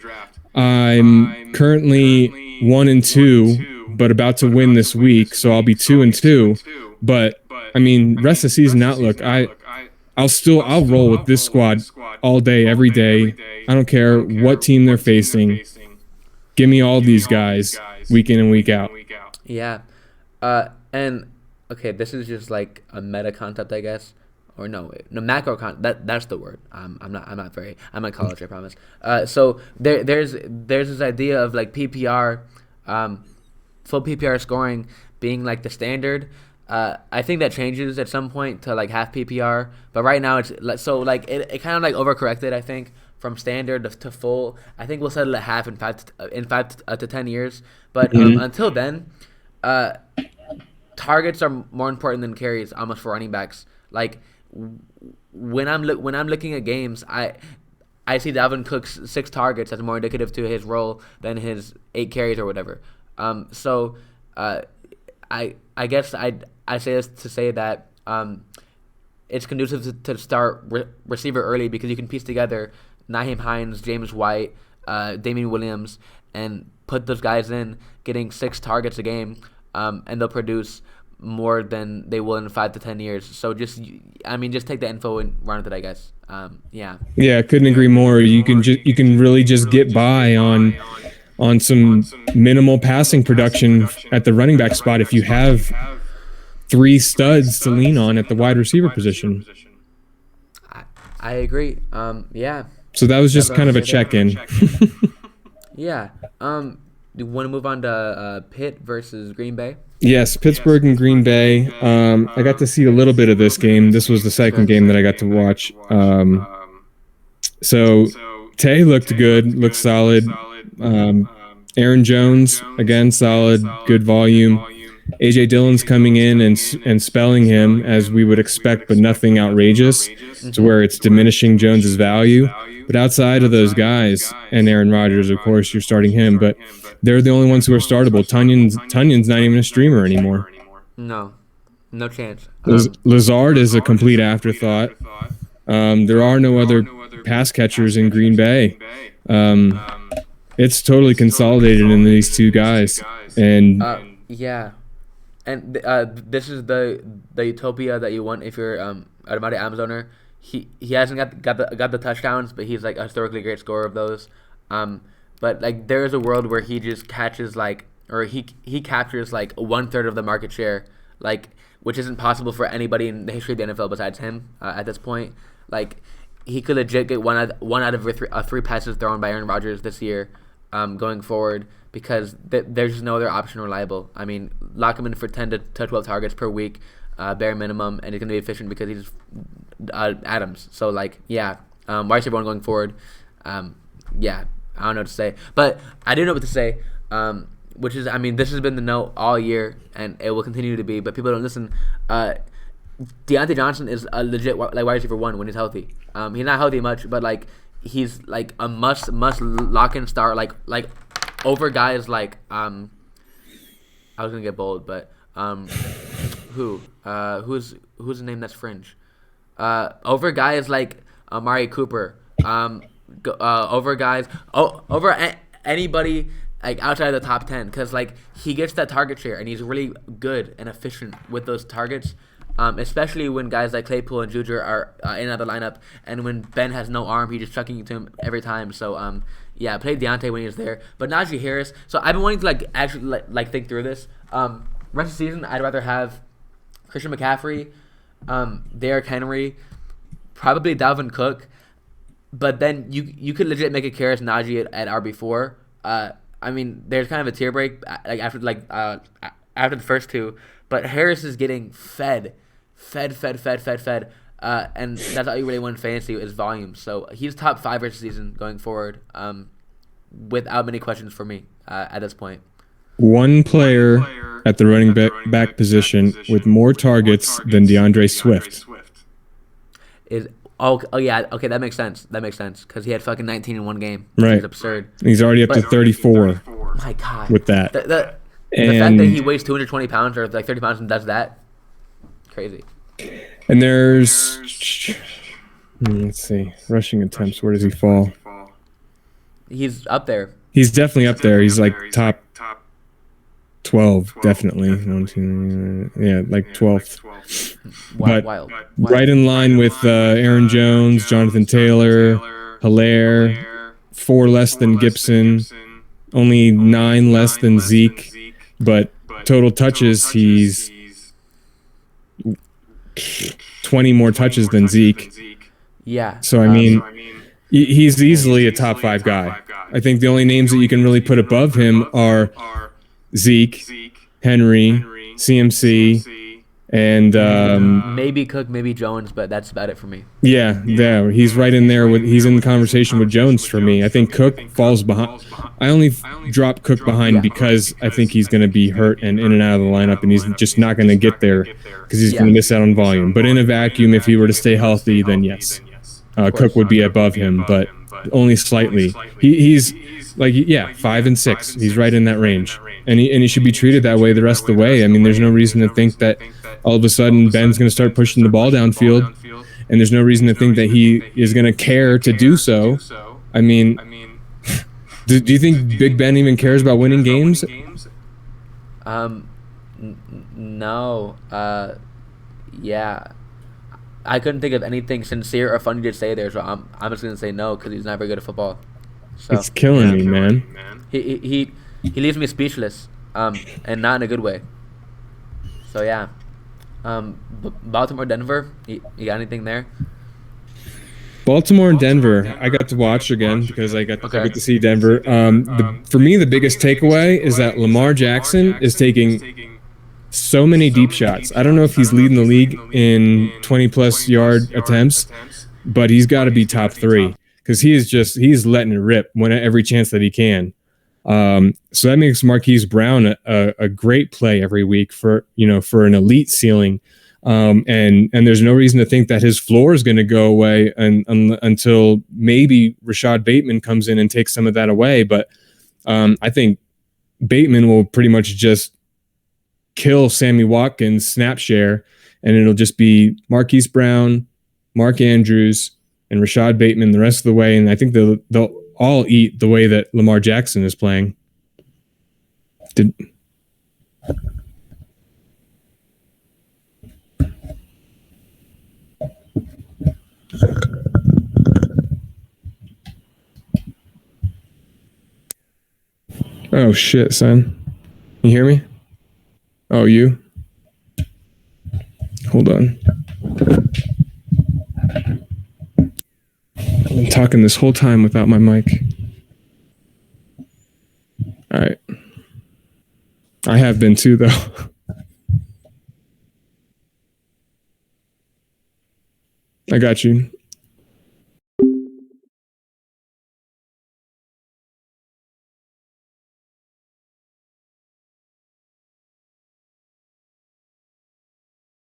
S2: I'm currently 1-2, but about to win this week, so I'll be 2-2. But I mean, rest of the season outlook, I'll roll with this squad all day, every day. I don't care what team they're facing. Give me all these guys week in and week out.
S1: Yeah, and okay, this is just like a meta concept, I guess. Or no macro that's the word. I'm at college, I promise. So there's this idea of like PPR, full PPR scoring being like the standard. I think that changes at some point to like half PPR, but right now it's so like it kind of like overcorrected, I think, from standard to full. I think we'll settle at half in 5 to 10 years. But until then, targets are more important than carries almost for running backs. Like when I'm looking at games, I see Dalvin Cook's 6 targets as more indicative to his role than his 8 carries or whatever. So I guess I say this to say that it's conducive to start receiver early because you can piece together Nyheim Hines, James White, Damien Williams, and put those guys in getting 6 targets a game, and they'll produce more than they will in 5 to 10 years. So just take the info and run with it, I guess. Yeah,
S2: I couldn't agree more. You can really just get by on some minimal passing production at the running back spot if you have 3 studs to lean on at the wide receiver position.
S1: I agree. Yeah.
S2: So that was just kind of a check-in.
S1: Yeah. Do you want to move on to Pitt versus Green Bay?
S2: Yes, Pittsburgh and Green Bay. I got to see a little bit of this game. This was the second game that I got to watch. So Tay looked good, looked solid. Aaron Jones, again, solid, good volume. A.J. Dillon's coming in and spelling him as we would expect, but nothing outrageous to where it's diminishing Jones's value. But outside of those guys, and Aaron Rodgers, of course, you're starting him, but they're the only ones who are startable. Tunion's not even a streamer anymore.
S1: No chance.
S2: Lazard is a complete afterthought. There are no other pass catchers in Green Bay. It's totally consolidated in these 2 guys. And
S1: yeah. And this is the utopia that you want if you're an automatic Amazoner. He hasn't got the touchdowns, but he's like a historically great scorer of those. But like there is a world where he just catches he captures like 1/3 of the market share, like which isn't possible for anybody in the history of the NFL besides him at this point. Like he could legit get one out of 3 passes thrown by Aaron Rodgers this year, going forward. Because there's just no other option reliable. I mean, lock him in for 10 to 12 targets per week, bare minimum, and he's going to be efficient because he's Adams. So, like, yeah, wide receiver 1 going forward. Yeah, I don't know what to say. But I do know what to say, which is, I mean, this has been the note all year, and it will continue to be, but people don't listen. Deontay Johnson is a legit wide receiver 1 when he's healthy. He's not healthy much, but, like, he's, like, a must lock and start, like over guys like I was gonna get bold, but who's the name that's fringe? Over guys like Amari Cooper, over guys over anybody like outside of the top 10, because like he gets that target share and he's really good and efficient with those targets. Especially when guys like Claypool and Juju are in the lineup, and when Ben has no arm, he's just chucking it to him every time. So yeah, play Deontay when he's there. But Najee Harris. So I've been wanting to actually think through this. Rest of the season, I'd rather have Christian McCaffrey, Derrick Henry, probably Dalvin Cook. But then you could legit make a Karras Najee at RB4. I mean, there's kind of a tier break after the first 2, but Harris is getting fed, and that's all you really want in fantasy is volume. So he's top 5 this season going forward, without many questions for me at this point.
S2: One player at the running back position with more targets than DeAndre Swift.
S1: Okay, that makes sense because he had fucking 19 in one game.
S2: Right,
S1: it's absurd.
S2: He's already up to 34.
S1: My God,
S2: with that.
S1: The fact that he weighs 220 pounds or like 30 pounds and does that, crazy.
S2: And there's, let's see, rushing attempts. Where does he fall?
S1: He's up there.
S2: He's definitely up there. He's like top 12, definitely. Yeah, like 12th. But
S1: wild.
S2: Right in line with Aaron Jones, Jonathan Taylor, Hilaire, 4 less than Gibson, only 9 less than Zeke. But total touches, he's 20 more touches than Zeke.
S1: Yeah.
S2: So, I mean, he's easily a top 5 guy. I think the only names that you can really put above him are Zeke, Henry, CMC, And
S1: maybe Cook, maybe Jones, but that's about it for me.
S2: Yeah, he's right in there he's in the conversation with Jones for me. I think Cook falls behind. I only drop Cook behind because I think he's going to be hurt and in and out of the lineup, and he's just not going to get there because he's going to miss out on volume. But in a vacuum, if he were to stay healthy, then yes, Cook would be above him, but only slightly. He's like 5 and 6. He's right in that range, and he should be treated that way the rest of the way. I mean, there's no reason to think that all of a sudden Ben's going to start pushing the ball downfield, and there's no reason to think that he is going to care to do so. I mean, do you think Big Ben even cares about winning games?
S1: No. Yeah. I couldn't think of anything sincere or funny to say there, so I'm just going to say no because he's not very good at football. So,
S2: it's killing me, man.
S1: He leaves me speechless, and not in a good way. So, yeah. Baltimore, Denver, you got anything there?
S2: Baltimore and Denver, I got to watch again because I got to see Denver. For me, the biggest takeaway is that Lamar Jackson is taking so many deep shots. I don't know if he's leading the league in 20-plus yard attempts, but he's got to be top 3 because he's letting it rip every chance that he can. So that makes Marquise Brown a great play every week for an elite ceiling. And there's no reason to think that his floor is going to go away until maybe Rashad Bateman comes in and takes some of that away. But I think Bateman will pretty much just kill Sammy Watkins' snap share, and it'll just be Marquise Brown, Mark Andrews, and Rashad Bateman the rest of the way. And I think they'll all eat the way that Lamar Jackson is playing. Oh shit, son. You hear me? Oh, you? Hold on. I've been talking this whole time without my mic. All right. I have been too, though. I got you.